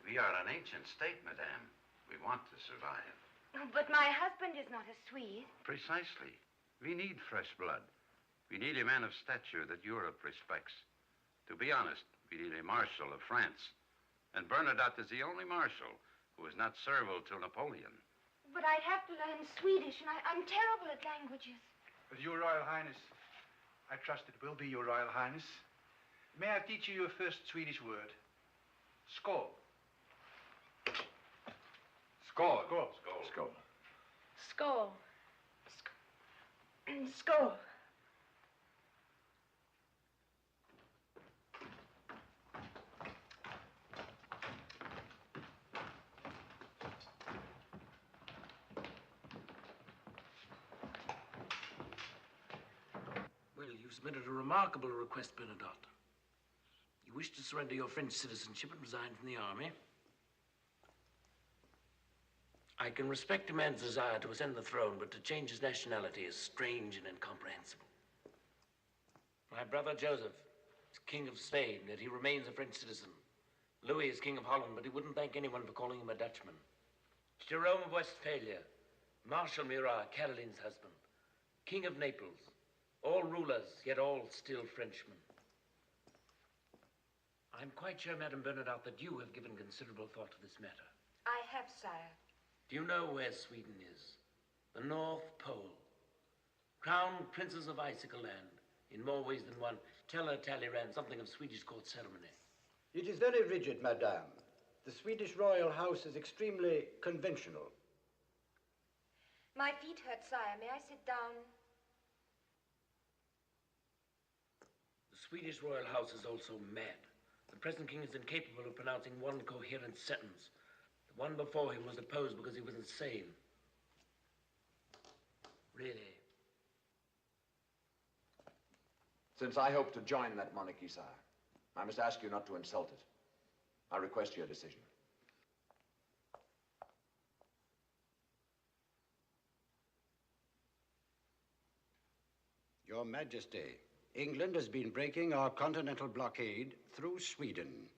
We are an ancient state, madame. We want to survive. Oh, but my husband is not a Swede. Precisely. We need fresh blood. We need a man of stature that Europe respects. To be honest, we need a marshal of France. And Bernadotte is the only marshal who is not servile to Napoleon. But I'd have to learn Swedish, and I'm terrible at languages. But Your Royal Highness, I trust it will be Your Royal Highness. May I teach you your first Swedish word? Skål. Skål. Skål. Skål. Skål. Skål. Well, you submitted a remarkable request, Bernadotte. You wish to surrender your French citizenship and resign from the army. I can respect a man's desire to ascend the throne, but to change his nationality is strange and incomprehensible. My brother Joseph is King of Spain, yet he remains a French citizen. Louis is King of Holland, but he wouldn't thank anyone for calling him a Dutchman. Jerome of Westphalia, Marshal Murat, Caroline's husband, King of Naples, all rulers, yet all still Frenchmen. I'm quite sure, Madame Bernadotte, that you have given considerable thought to this matter. I have, sire. Do you know where Sweden is? The North Pole. Crowned Princes of Icicle Land, in more ways than one. Tell her Talleyrand something of Swedish court ceremony. It is very rigid, madame. The Swedish royal house is extremely conventional. My feet hurt, sire. May I sit down? The Swedish royal house is also mad. The present king is incapable of pronouncing one coherent sentence. The one before him was deposed because he was insane. Really. Since I hope to join that monarchy, sire, I must ask you not to insult it. I request your decision. Your Majesty, England has been breaking our continental blockade through Sweden.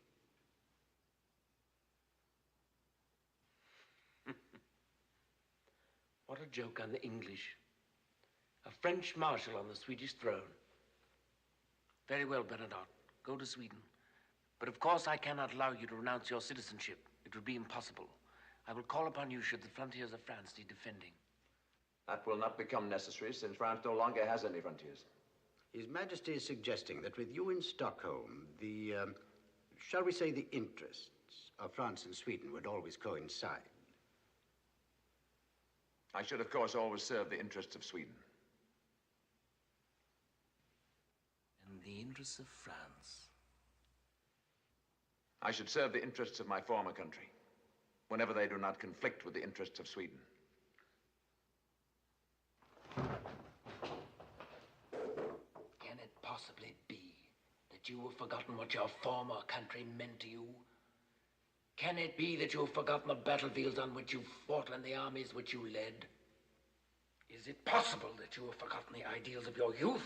What a joke on the English. A French marshal on the Swedish throne. Very well, Bernadotte. Go to Sweden. But of course I cannot allow you to renounce your citizenship. It would be impossible. I will call upon you should the frontiers of France need defending. That will not become necessary since France no longer has any frontiers. His Majesty is suggesting that with you in Stockholm, shall we say the interests of France and Sweden would always coincide. I should, of course, always serve the interests of Sweden. And the interests of France. I should serve the interests of my former country, whenever they do not conflict with the interests of Sweden. Can it possibly be that you have forgotten what your former country meant to you? Can it be that you have forgotten the battlefields on which you fought and the armies which you led? Is it possible that you have forgotten the ideals of your youth?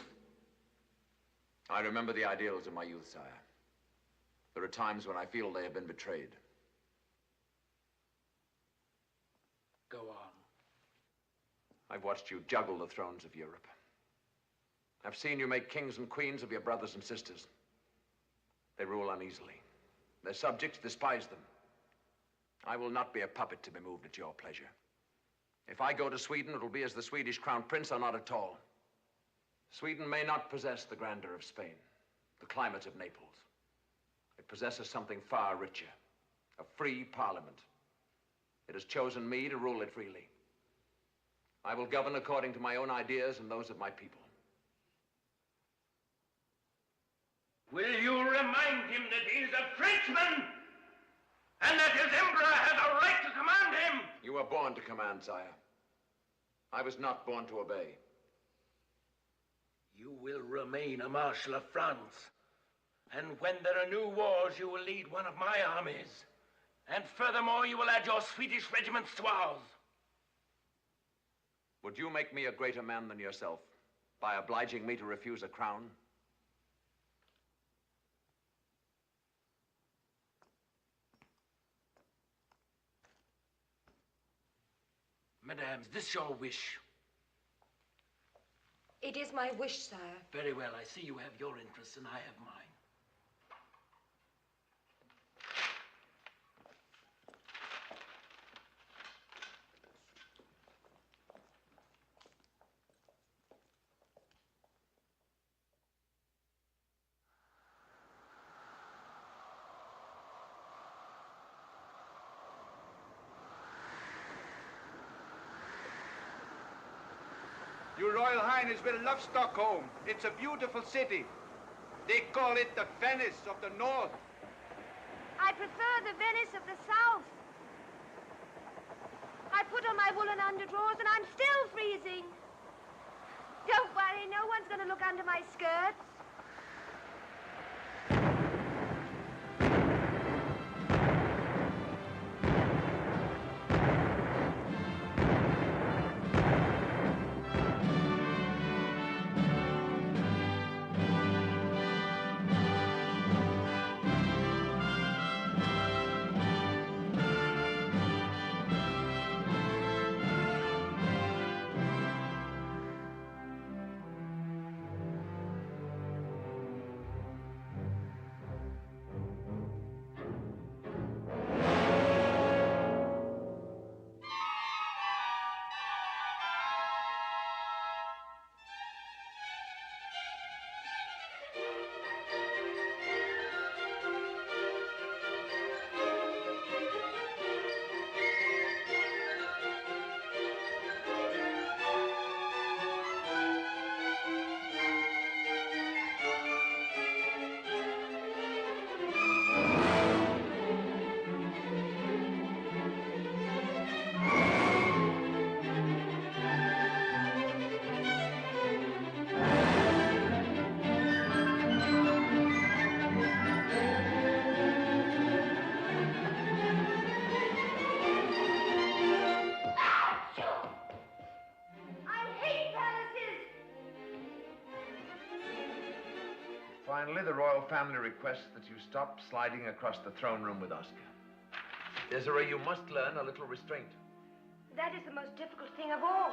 I remember the ideals of my youth, sire. There are times when I feel they have been betrayed. Go on. I've watched you juggle the thrones of Europe. I've seen you make kings and queens of your brothers and sisters. They rule uneasily. Their subjects despise them. I will not be a puppet to be moved at your pleasure. If I go to Sweden, it will be as the Swedish crown prince or not at all. Sweden may not possess the grandeur of Spain, the climate of Naples. It possesses something far richer, a free parliament. It has chosen me to rule it freely. I will govern according to my own ideas and those of my people. Will you remind him that he is a Frenchman and that his emperor has a right to command him? You were born to command, sire. I was not born to obey. You will remain a marshal of France. And when there are new wars, you will lead one of my armies. And furthermore, you will add your Swedish regiments to ours. Would you make me a greater man than yourself by obliging me to refuse a crown? Madame, is this your wish? It is my wish, sire. Very well. I see you have your interests and I have mine. Your Royal Highness will love Stockholm. It's a beautiful city. They call it the Venice of the North. I prefer the Venice of the South. I put on my woolen underdrawers and I'm still freezing. Don't worry, no one's going to look under my skirts. Finally, the royal family requests that you stop sliding across the throne room with Oscar. Désirée, you must learn a little restraint. That is the most difficult thing of all.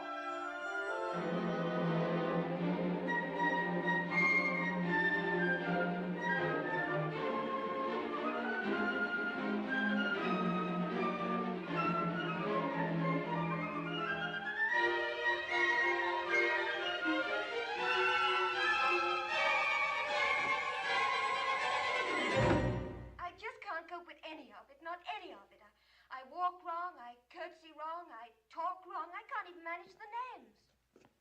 I walk wrong, I curtsy wrong, I talk wrong. I can't even manage the names.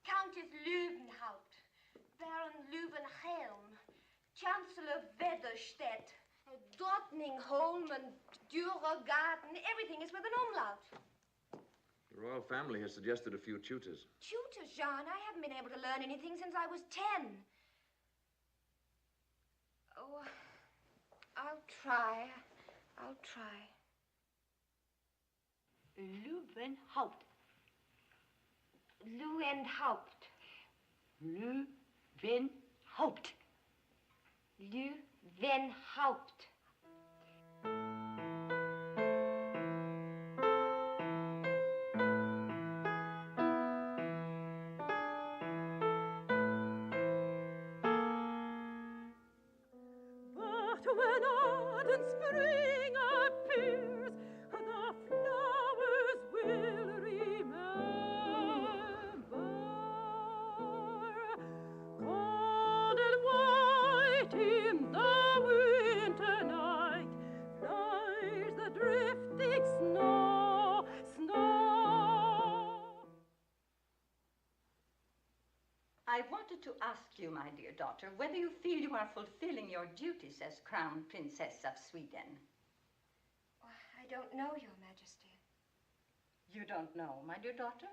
Countess Löwenhaupt, Baron Löwenhelm, Chancellor Wetherstedt, Drottningholm and Dürergarten. Everything is with an umlaut. The royal family has suggested a few tutors. Tutors, Jean? I haven't been able to learn anything since I was 10. Oh, I'll try. I'll try. Löwenhaupt. Löwenhaupt. Löwenhaupt. Löwenhaupt. But when autumn spring appears, the flowers will remember. Cold and white in the winter night flies the drifting snow, snow. I wanted to ask you, my dear daughter, whether you feel you are fulfilling your duties as Crown Princess of Sweden. I don't know, Your Majesty. You don't know, my dear daughter?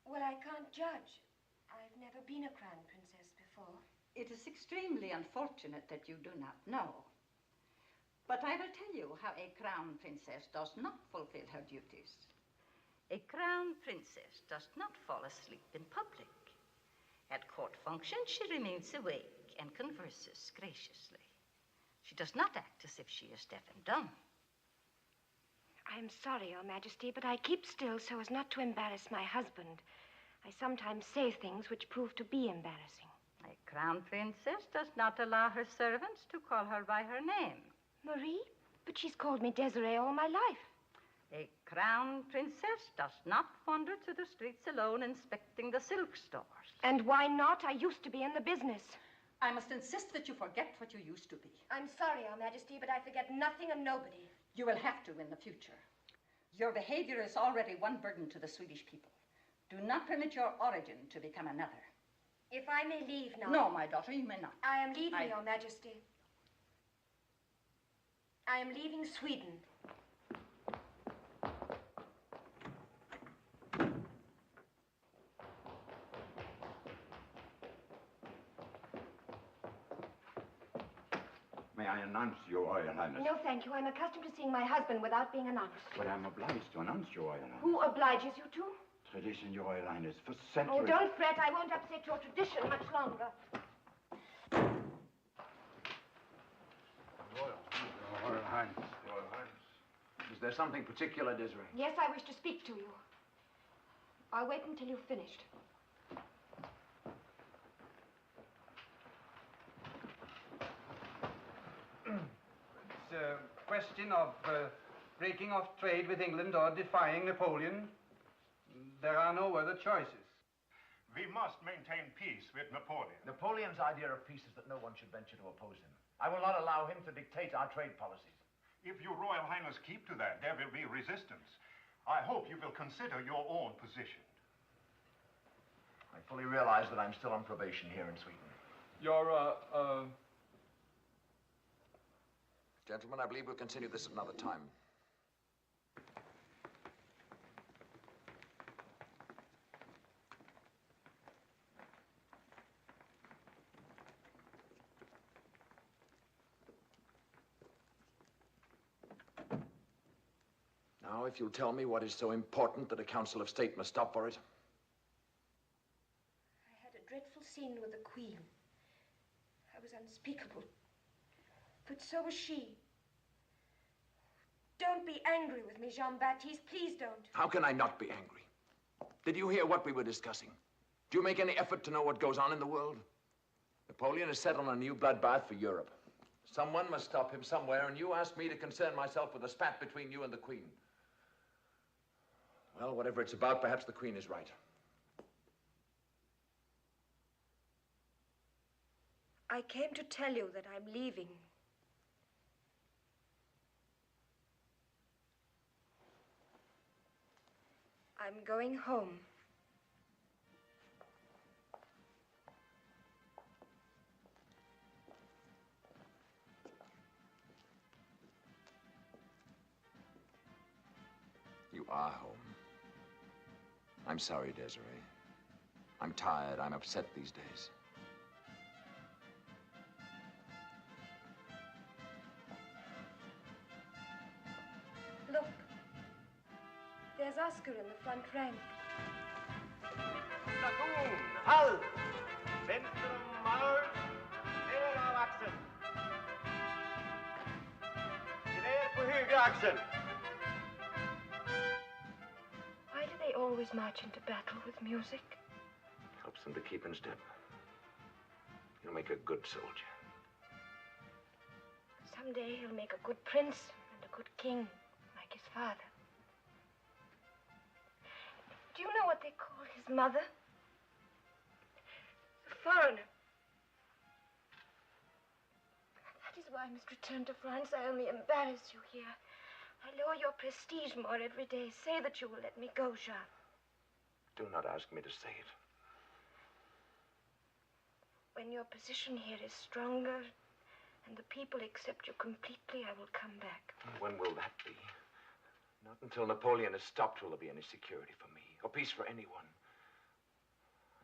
Well, I can't judge. I've never been a crown princess before. It is extremely unfortunate that you do not know. But I will tell you how a crown princess does not fulfill her duties. A crown princess does not fall asleep in public. At court functions, she remains awake and converses graciously. She does not act as if she is deaf and dumb. I'm sorry, Your Majesty, but I keep still so as not to embarrass my husband. I sometimes say things which prove to be embarrassing. A crown princess does not allow her servants to call her by her name. Marie? But she's called me Désirée all my life. A crown princess does not wander through the streets alone inspecting the silk stores. And why not? I used to be in the business. I must insist that you forget what you used to be. I'm sorry, Your Majesty, but I forget nothing and nobody. You will have to in the future. Your behavior is already one burden to the Swedish people. Do not permit your origin to become another. If I may leave now. No, my daughter, you may not. I am leaving, Your Majesty. I am leaving Sweden. May I announce, Your Royal Highness? No, thank you. I'm accustomed to seeing my husband without being announced. But I'm obliged to announce, Your Royal Highness. Who obliges you to? Tradition, Your Royal Highness, for centuries. Oh, don't fret. I won't upset your tradition much longer. Your Royal Highness. Your Royal Highness. Is there something particular, Désirée? Yes, I wish to speak to you. I'll wait until you've finished. It's a question of breaking off trade with England or defying Napoleon. There are no other choices. We must maintain peace with Napoleon. Napoleon's idea of peace is that no one should venture to oppose him. I will not allow him to dictate our trade policies. If your Royal Highness keep to that, there will be resistance. I hope you will consider your own position. I fully realize that I'm still on probation here in Sweden. Gentlemen, I believe we'll continue this at another time. Now, if you'll tell me what is so important that a Council of State must stop for it. I had a dreadful scene with the Queen. I was unspeakable. But so was she. Don't be angry with me, Jean-Baptiste. Please don't. How can I not be angry? Did you hear what we were discussing? Do you make any effort to know what goes on in the world? Napoleon is set on a new bloodbath for Europe. Someone must stop him somewhere, and you asked me to concern myself with a spat between you and the Queen. Well, whatever it's about, perhaps the Queen is right. I came to tell you that I'm leaving. I'm going home. You are home. I'm sorry, Désirée. I'm tired. I'm upset these days. Look. There's Oscar in the front rank. Station, halt! Centrum Mars, ner av axeln. Ner på högra axeln. Why do they always march into battle with music? Helps them to keep in step. You'll make a good soldier. Someday he'll make a good prince and a good king, like his father. Do you know what they call his mother? A foreigner. That is why I must return to France. I only embarrass you here. I lower your prestige more every day. Say that you will let me go, Jean. Do not ask me to say it. When your position here is stronger and the people accept you completely, I will come back. When will that be? Not until Napoleon is stopped will there be any security for me, or peace for anyone.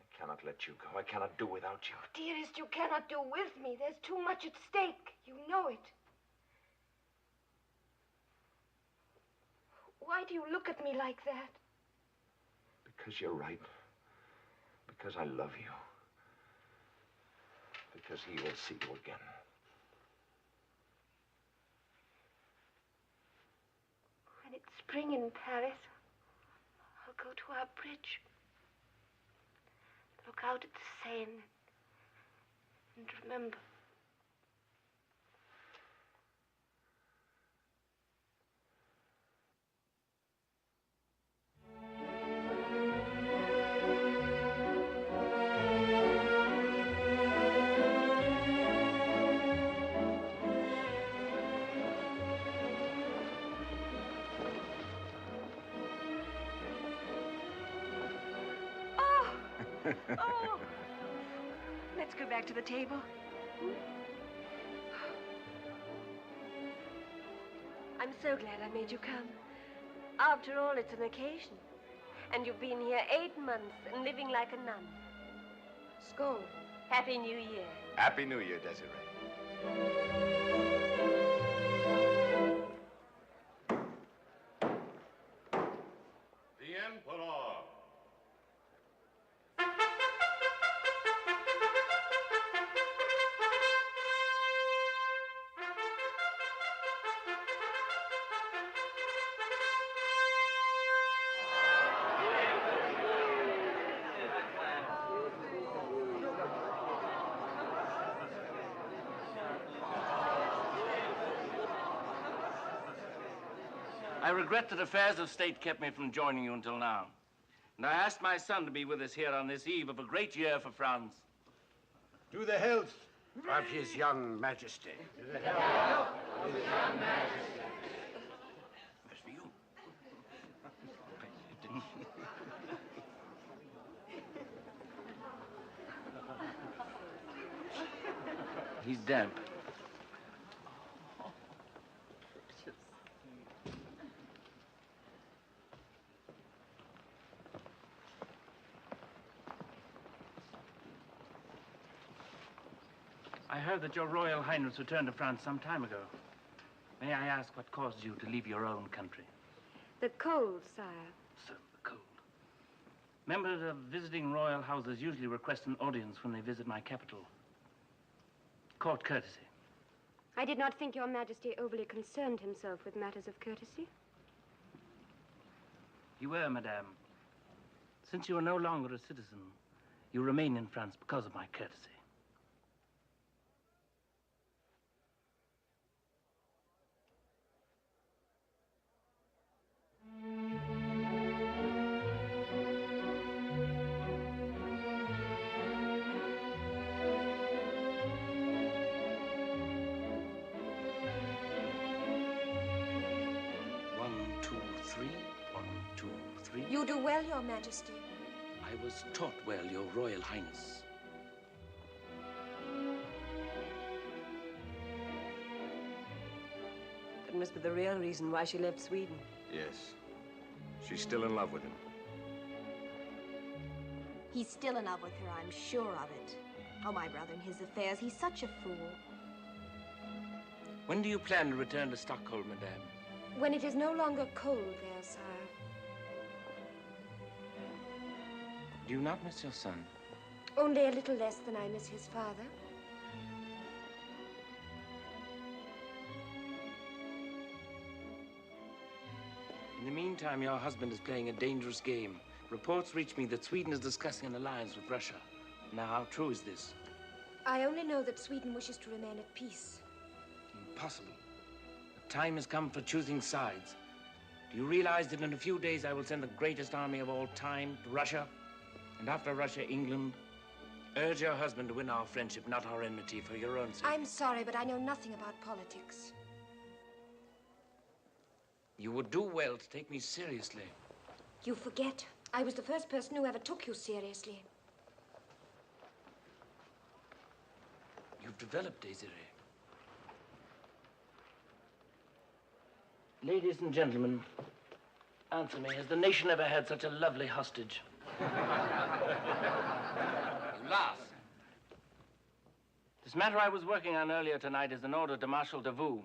I cannot let you go. I cannot do without you. Oh, dearest, you cannot do with me. There's too much at stake. You know it. Why do you look at me like that? Because you're right. Because I love you. Because he will see you again. It's spring in Paris. I'll go to our bridge. Look out at the Seine. And remember. Oh, let's go back to the table. I'm so glad I made you come. After all, it's an occasion. And you've been here 8 months and living like a nun. Skål. Happy New Year. Happy New Year, Désirée. The Emperor. I regret that affairs of state kept me from joining you until now. And I asked my son to be with us here on this eve of a great year for France. To the health of His young Majesty. To the health of His young Majesty. That's for you. He's damp. I heard that your Royal Highness returned to France some time ago. May I ask what caused you to leave your own country? The cold, sire. So, the cold. Members of visiting royal houses usually request an audience when they visit my capital. Court courtesy. I did not think your Majesty overly concerned himself with matters of courtesy. You were, madame. Since you are no longer a citizen, you remain in France because of my courtesy. You do well, Your Majesty. I was taught well, Your Royal Highness. That must be the real reason why she left Sweden. Yes. She's still in love with him. He's still in love with her, I'm sure of it. Oh, my brother and his affairs, he's such a fool. When do you plan to return to Stockholm, madame? When it is no longer cold there, sire. Do you not miss your son? Only a little less than I miss his father. In the meantime, your husband is playing a dangerous game. Reports reach me that Sweden is discussing an alliance with Russia. Now, how true is this? I only know that Sweden wishes to remain at peace. Impossible. The time has come for choosing sides. Do you realize that in a few days I will send the greatest army of all time to Russia? And after Russia, England? Urge your husband to win our friendship, not our enmity, for your own sake. I'm sorry, but I know nothing about politics. You would do well to take me seriously. You forget. I was the first person who ever took you seriously. You've developed, Désirée. Ladies and gentlemen, answer me, has the nation ever had such a lovely hostage? You laugh. This matter I was working on earlier tonight is an order to Marshal Davout.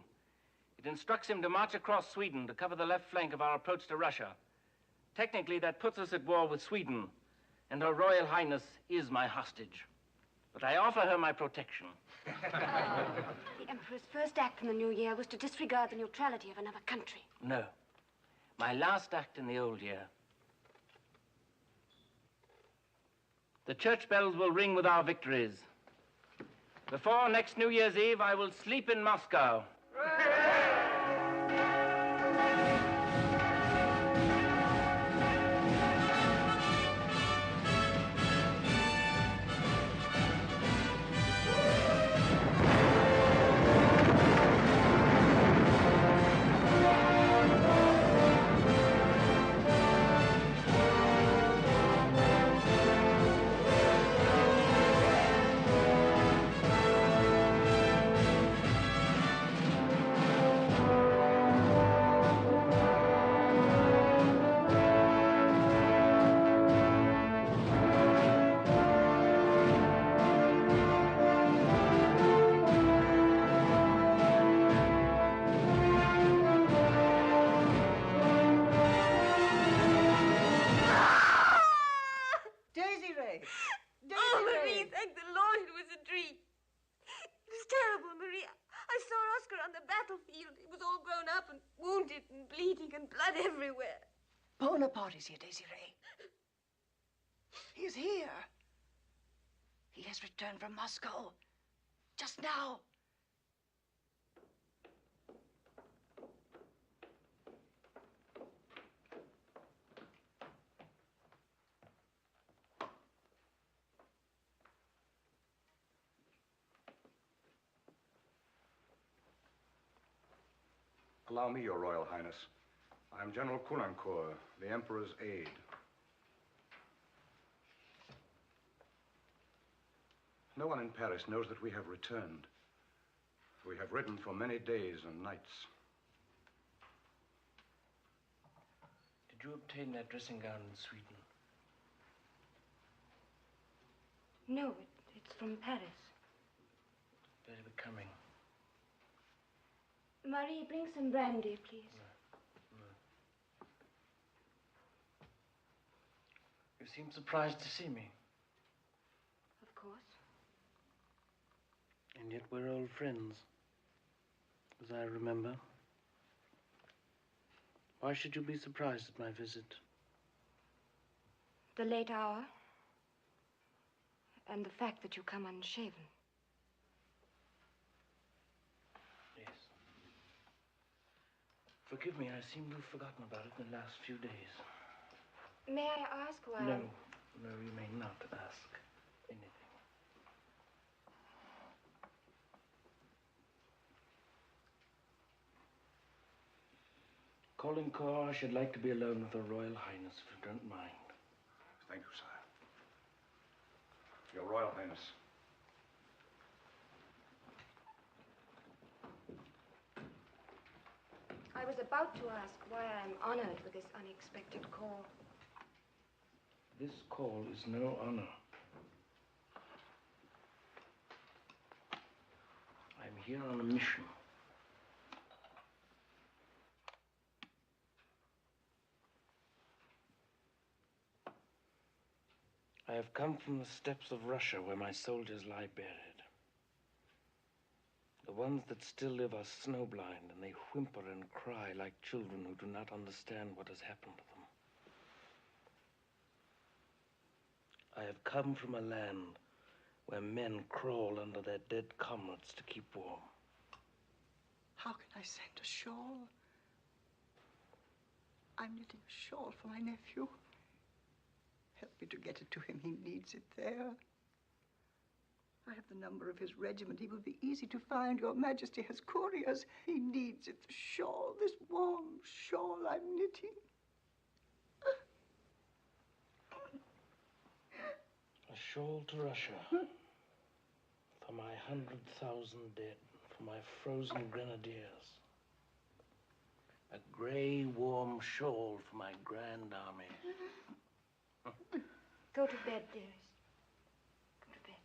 It instructs him to march across Sweden to cover the left flank of our approach to Russia. Technically, that puts us at war with Sweden, and Her Royal Highness is my hostage. But I offer her my protection. The Emperor's first act in the new year was to disregard the neutrality of another country. No. My last act in the old year. The church bells will ring with our victories. Before next New Year's Eve, I will sleep in Moscow. Bonaparte is here, Désirée. He is here. He has returned from Moscow just now. Allow me, Your Royal Highness. I'm General Caulaincourt, the Emperor's aide. No one in Paris knows that we have returned. We have ridden for many days and nights. Did you obtain that dressing gown in Sweden? No, it's from Paris. Very becoming. Marie, bring some brandy, please. You seem surprised to see me. Of course. And yet we're old friends, as I remember. Why should you be surprised at my visit? The late hour, and the fact that you come unshaven. Yes. Forgive me, I seem to have forgotten about it in the last few days. May I ask why? No, you may not ask anything. Caulaincourt, I should like to be alone with Her Royal Highness, if you don't mind. Thank you, sire. Your Royal Highness. I was about to ask why I'm honored with this unexpected call. This call is no honor. I'm here on a mission. I have come from the steppes of Russia where my soldiers lie buried. The ones that still live are snowblind, and they whimper and cry like children who do not understand what has happened to them. I have come from a land where men crawl under their dead comrades to keep warm. How can I send a shawl? I'm knitting a shawl for my nephew. Help me to get it to him. He needs it there. I have the number of his regiment. He will be easy to find. Your Majesty has couriers. He needs it. The shawl, this warm shawl I'm knitting. A shawl to Russia. For my 100,000 dead. For my frozen grenadiers. A grey, warm shawl for my grand army. Go to bed, dearest. Go to bed.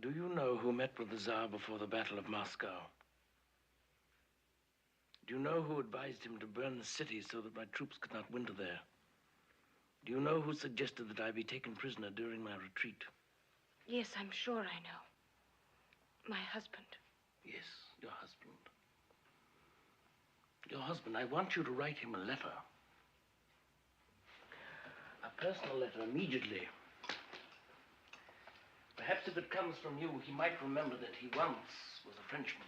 Do you know who met with the Tsar before the Battle of Moscow? Do you know who advised him to burn the city so that my troops could not winter there? Do you know who suggested that I be taken prisoner during my retreat? Yes, I'm sure I know. My husband. Yes, your husband. Your husband, I want you to write him a letter. A personal letter immediately. Perhaps if it comes from you, he might remember that he once was a Frenchman.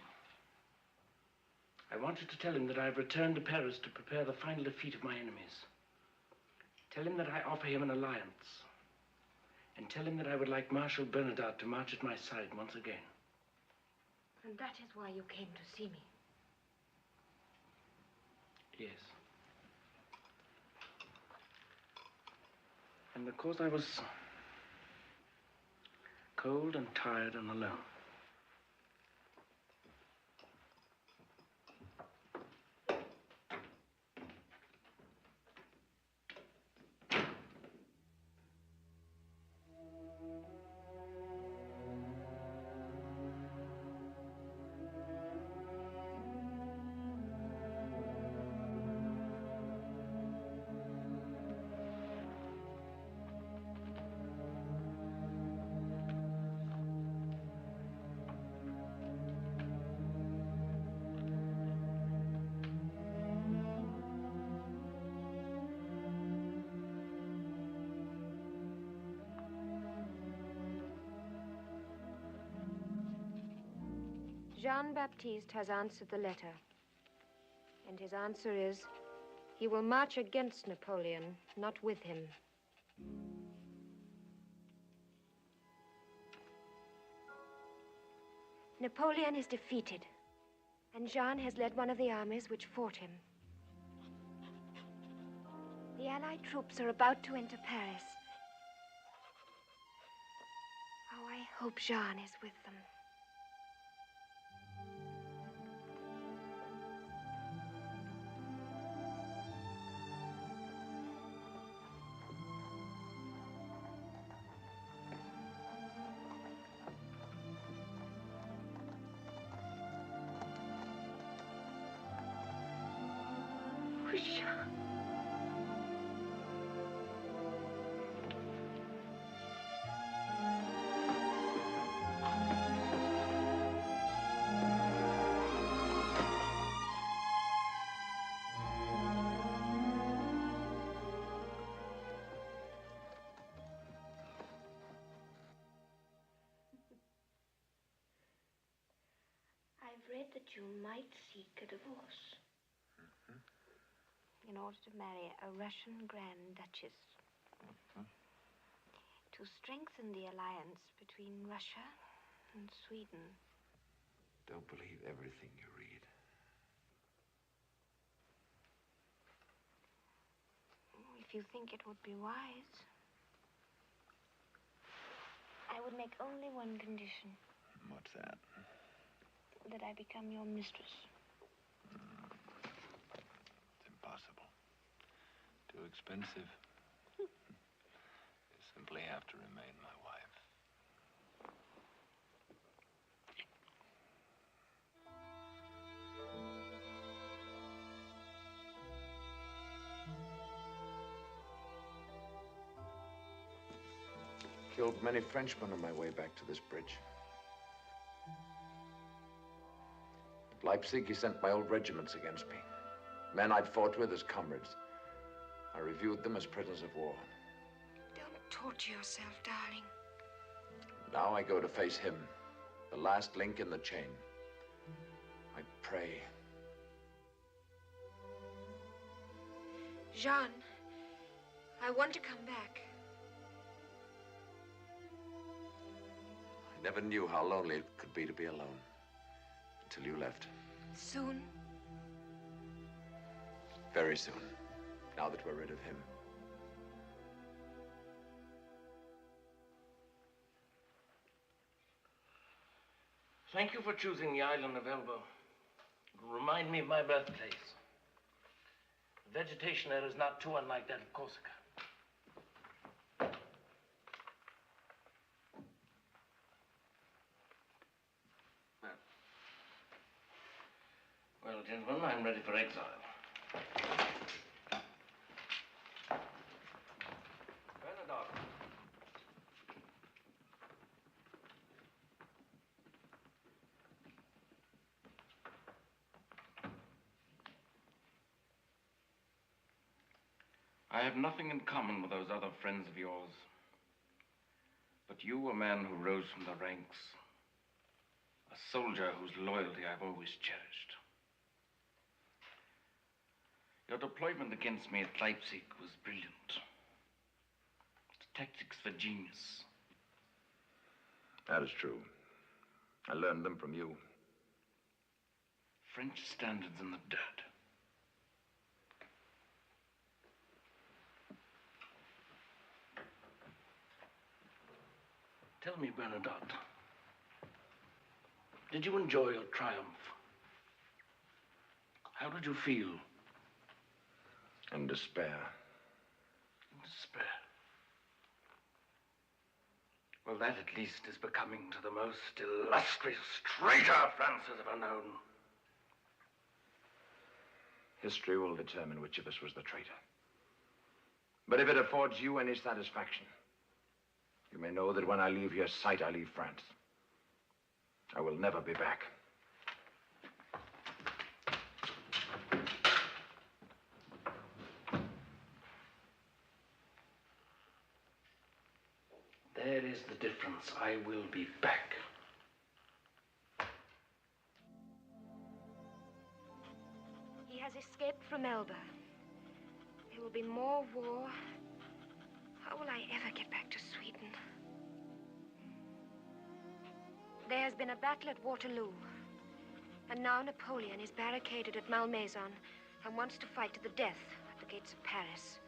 I want you to tell him that I've returned to Paris to prepare the final defeat of my enemies. Tell him that I offer him an alliance. And tell him that I would like Marshal Bernadotte to march at my side once again. And that is why you came to see me. Yes. And because I was cold and tired and alone. Jean-Baptiste has answered the letter. And his answer is, he will march against Napoleon, not with him. Napoleon is defeated, and Jean has led one of the armies which fought him. The Allied troops are about to enter Paris. Oh, I hope Jean is with them. I've read that you might seek a divorce. In order to marry a Russian Grand Duchess. To strengthen the alliance between Russia and Sweden. Don't believe everything you read. If you think it would be wise, I would make only one condition. What's that? That I become your mistress. It's impossible. Too expensive. You simply have to remain my wife. Killed many Frenchmen on my way back to this bridge. At Leipzig, he sent my old regiments against me. Men I'd fought with as comrades. I reviewed them as prisoners of war. Don't torture yourself, darling. Now I go to face him, the last link in the chain. I pray. Jean, I want to come back. I never knew how lonely it could be to be alone. Until you left. Soon? Very soon. Now that we're rid of him. Thank you for choosing the island of Elba. It will remind me of my birthplace. The vegetation there is not too unlike that of Corsica. gentlemen, I'm ready for exile. Bernadotte. I have nothing in common with those other friends of yours. But you, a man who rose from the ranks, a soldier whose loyalty I've always cherished. Your deployment against me at Leipzig was brilliant. Tactics for genius. That is true. I learned them from you. French standards in the dirt. Tell me, Bernadotte, did you enjoy your triumph? How did you feel? In despair. In despair. Well, that at least is becoming to the most illustrious traitor France has ever known. History will determine which of us was the traitor. But if it affords you any satisfaction, you may know that when I leave your sight, I leave France. I will never be back. There is the difference. I will be back. He has escaped from Elba. There will be more war. How will I ever get back to Sweden? There has been a battle at Waterloo. And now Napoleon is barricaded at Malmaison and wants to fight to the death at the gates of Paris.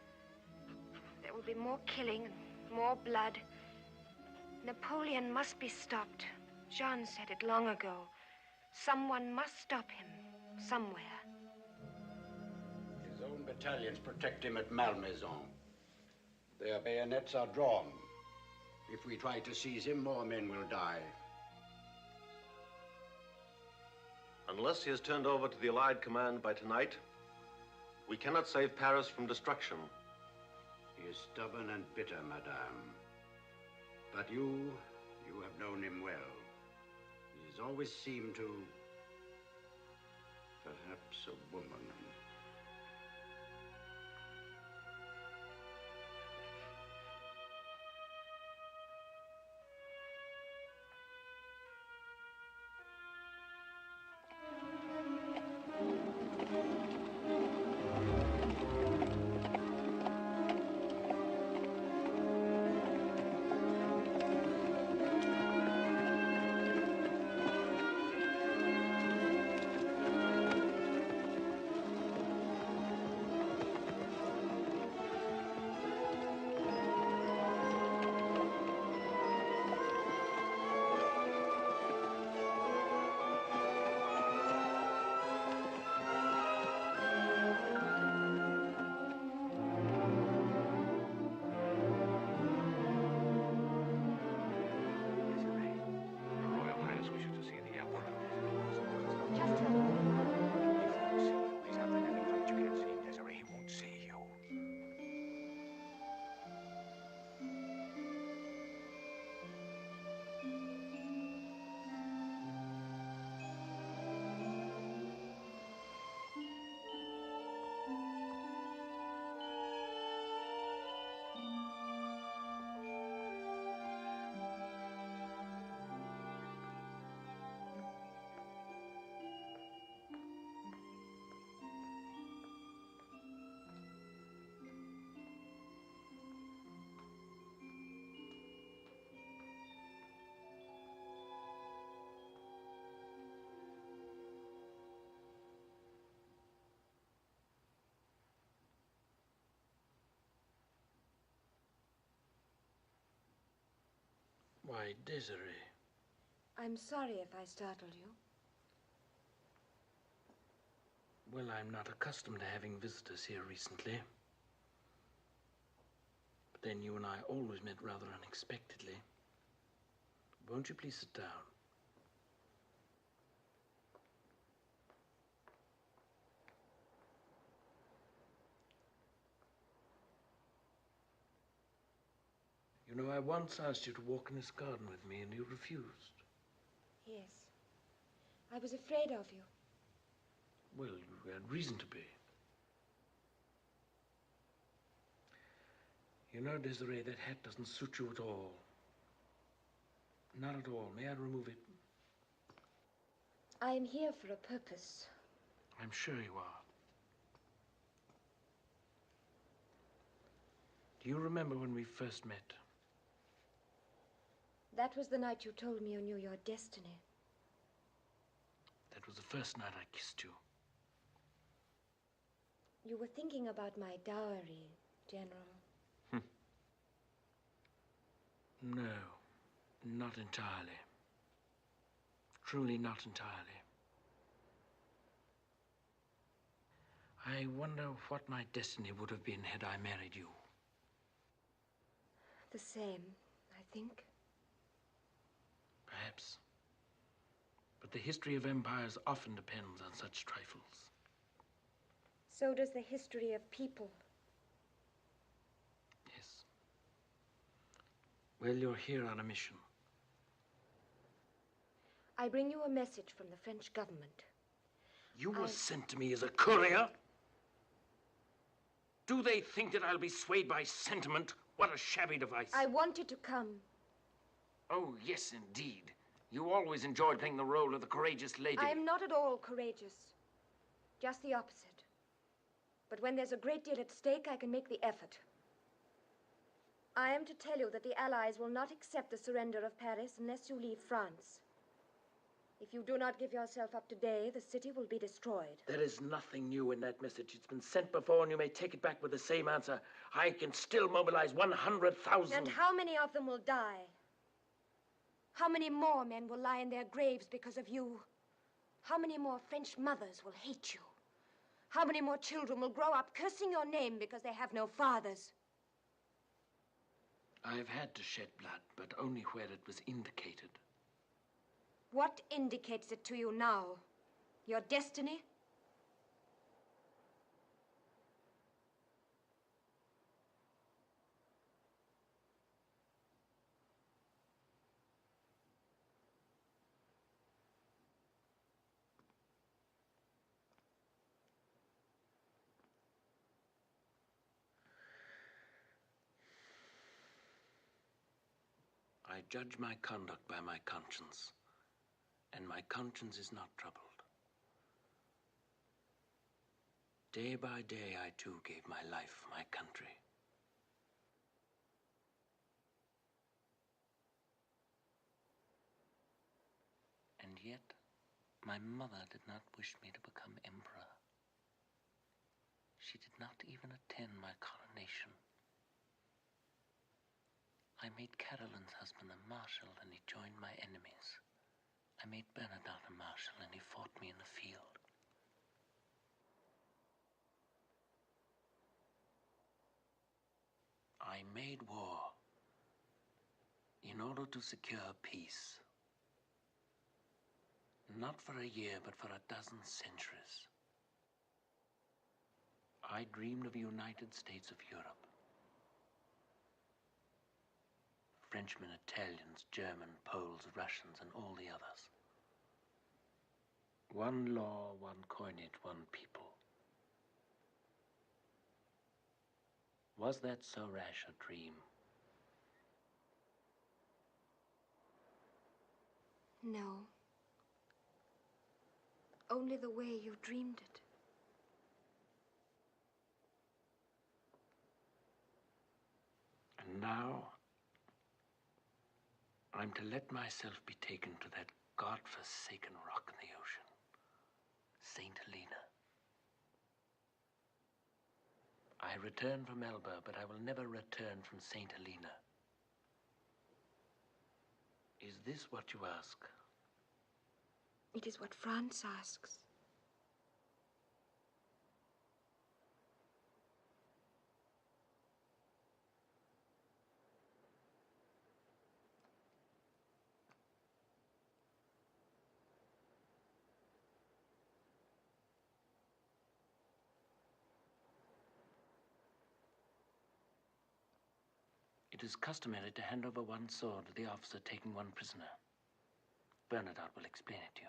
There will be more killing and more blood. Napoleon must be stopped. Jean said it long ago. Someone must stop him, somewhere. His own battalions protect him at Malmaison. Their bayonets are drawn. If we try to seize him, more men will die. Unless he is turned over to the Allied command by tonight, we cannot save Paris from destruction. He is stubborn and bitter, madame. But you have known him well. He has always seemed to... perhaps a woman. Why, Désirée. I'm sorry if I startled you. Well, I'm not accustomed to having visitors here recently. But then you and I always met rather unexpectedly. Won't you please sit down? know, I once asked you to walk in this garden with me, and you refused. Yes. I was afraid of you. Well, you had reason to be. You know, Désirée, that hat doesn't suit you at all. Not at all. May I remove it? I am here for a purpose. I'm sure you are. Do you remember when we first met? That was the night you told me you knew your destiny. That was the first night I kissed you. You were thinking about my dowry, General. No, not entirely. Truly not entirely. I wonder what my destiny would have been had I married you. The same, I think. Perhaps. But the history of empires often depends on such trifles. So does the history of people. Yes. Well, you're here on a mission. I bring you a message from the French government. You were sent to me as a courier? Do they think that I'll be swayed by sentiment? What a shabby device. I wanted to come. Oh, yes, indeed. You always enjoyed playing the role of the courageous lady. I am not at all courageous. Just the opposite. But when there's a great deal at stake, I can make the effort. I am to tell you that the Allies will not accept the surrender of Paris unless you leave France. If you do not give yourself up today, the city will be destroyed. There is nothing new in that message. It's been sent before, and you may take it back with the same answer. I can still mobilize 100,000. And how many of them will die? How many more men will lie in their graves because of you? How many more French mothers will hate you? How many more children will grow up cursing your name because they have no fathers? I've had to shed blood, but only where it was indicated. What indicates it to you now? Your destiny? I judge my conduct by my conscience, and my conscience is not troubled. Day by day, I too gave my life for my country. And yet, my mother did not wish me to become emperor. She did not even attend my coronation. I made Caroline's husband a marshal, and he joined my enemies. I made Bernadotte a marshal, and he fought me in the field. I made war in order to secure peace. Not for a year, but for a dozen centuries. I dreamed of a United States of Europe. Frenchmen, Italians, German, Poles, Russians, and all the others. One law, one coinage, one people. Was that so rash a dream? No. Only the way you dreamed it. And now, I'm to let myself be taken to that God-forsaken rock in the ocean, St. Helena. I return from Elba, but I will never return from St. Helena. Is this what you ask? It is what France asks. It It is customary to hand over one sword to the officer taking one prisoner. Bernadotte will explain it to you.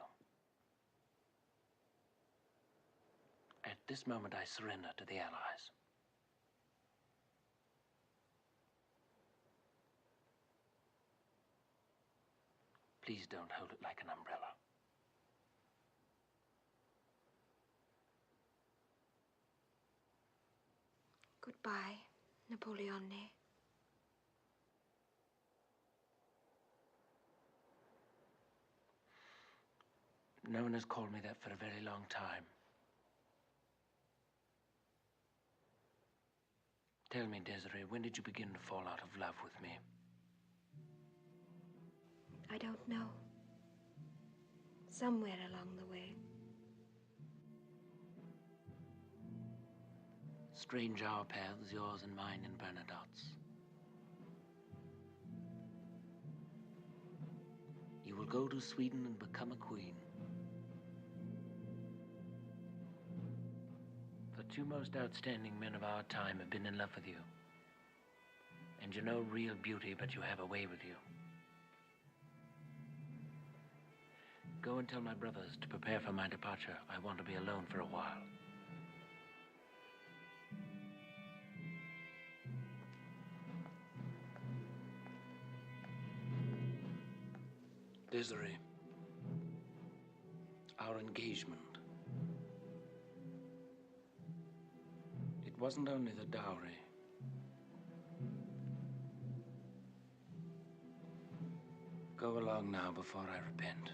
At this moment, I surrender to the Allies. Please don't hold it like an umbrella. Goodbye, Napoleone. No one has called me that for a very long time. Tell me, Désirée, when did you begin to fall out of love with me? I don't know. Somewhere along the way. Strange our paths, yours and mine and Bernadotte's. You will go to Sweden and become a queen. The two most outstanding men of our time have been in love with you. And you know real beauty, but you have a way with you. Go and tell my brothers to prepare for my departure. I want to be alone for a while. Désirée, our engagement. It wasn't only the dowry. Go along now before I repent.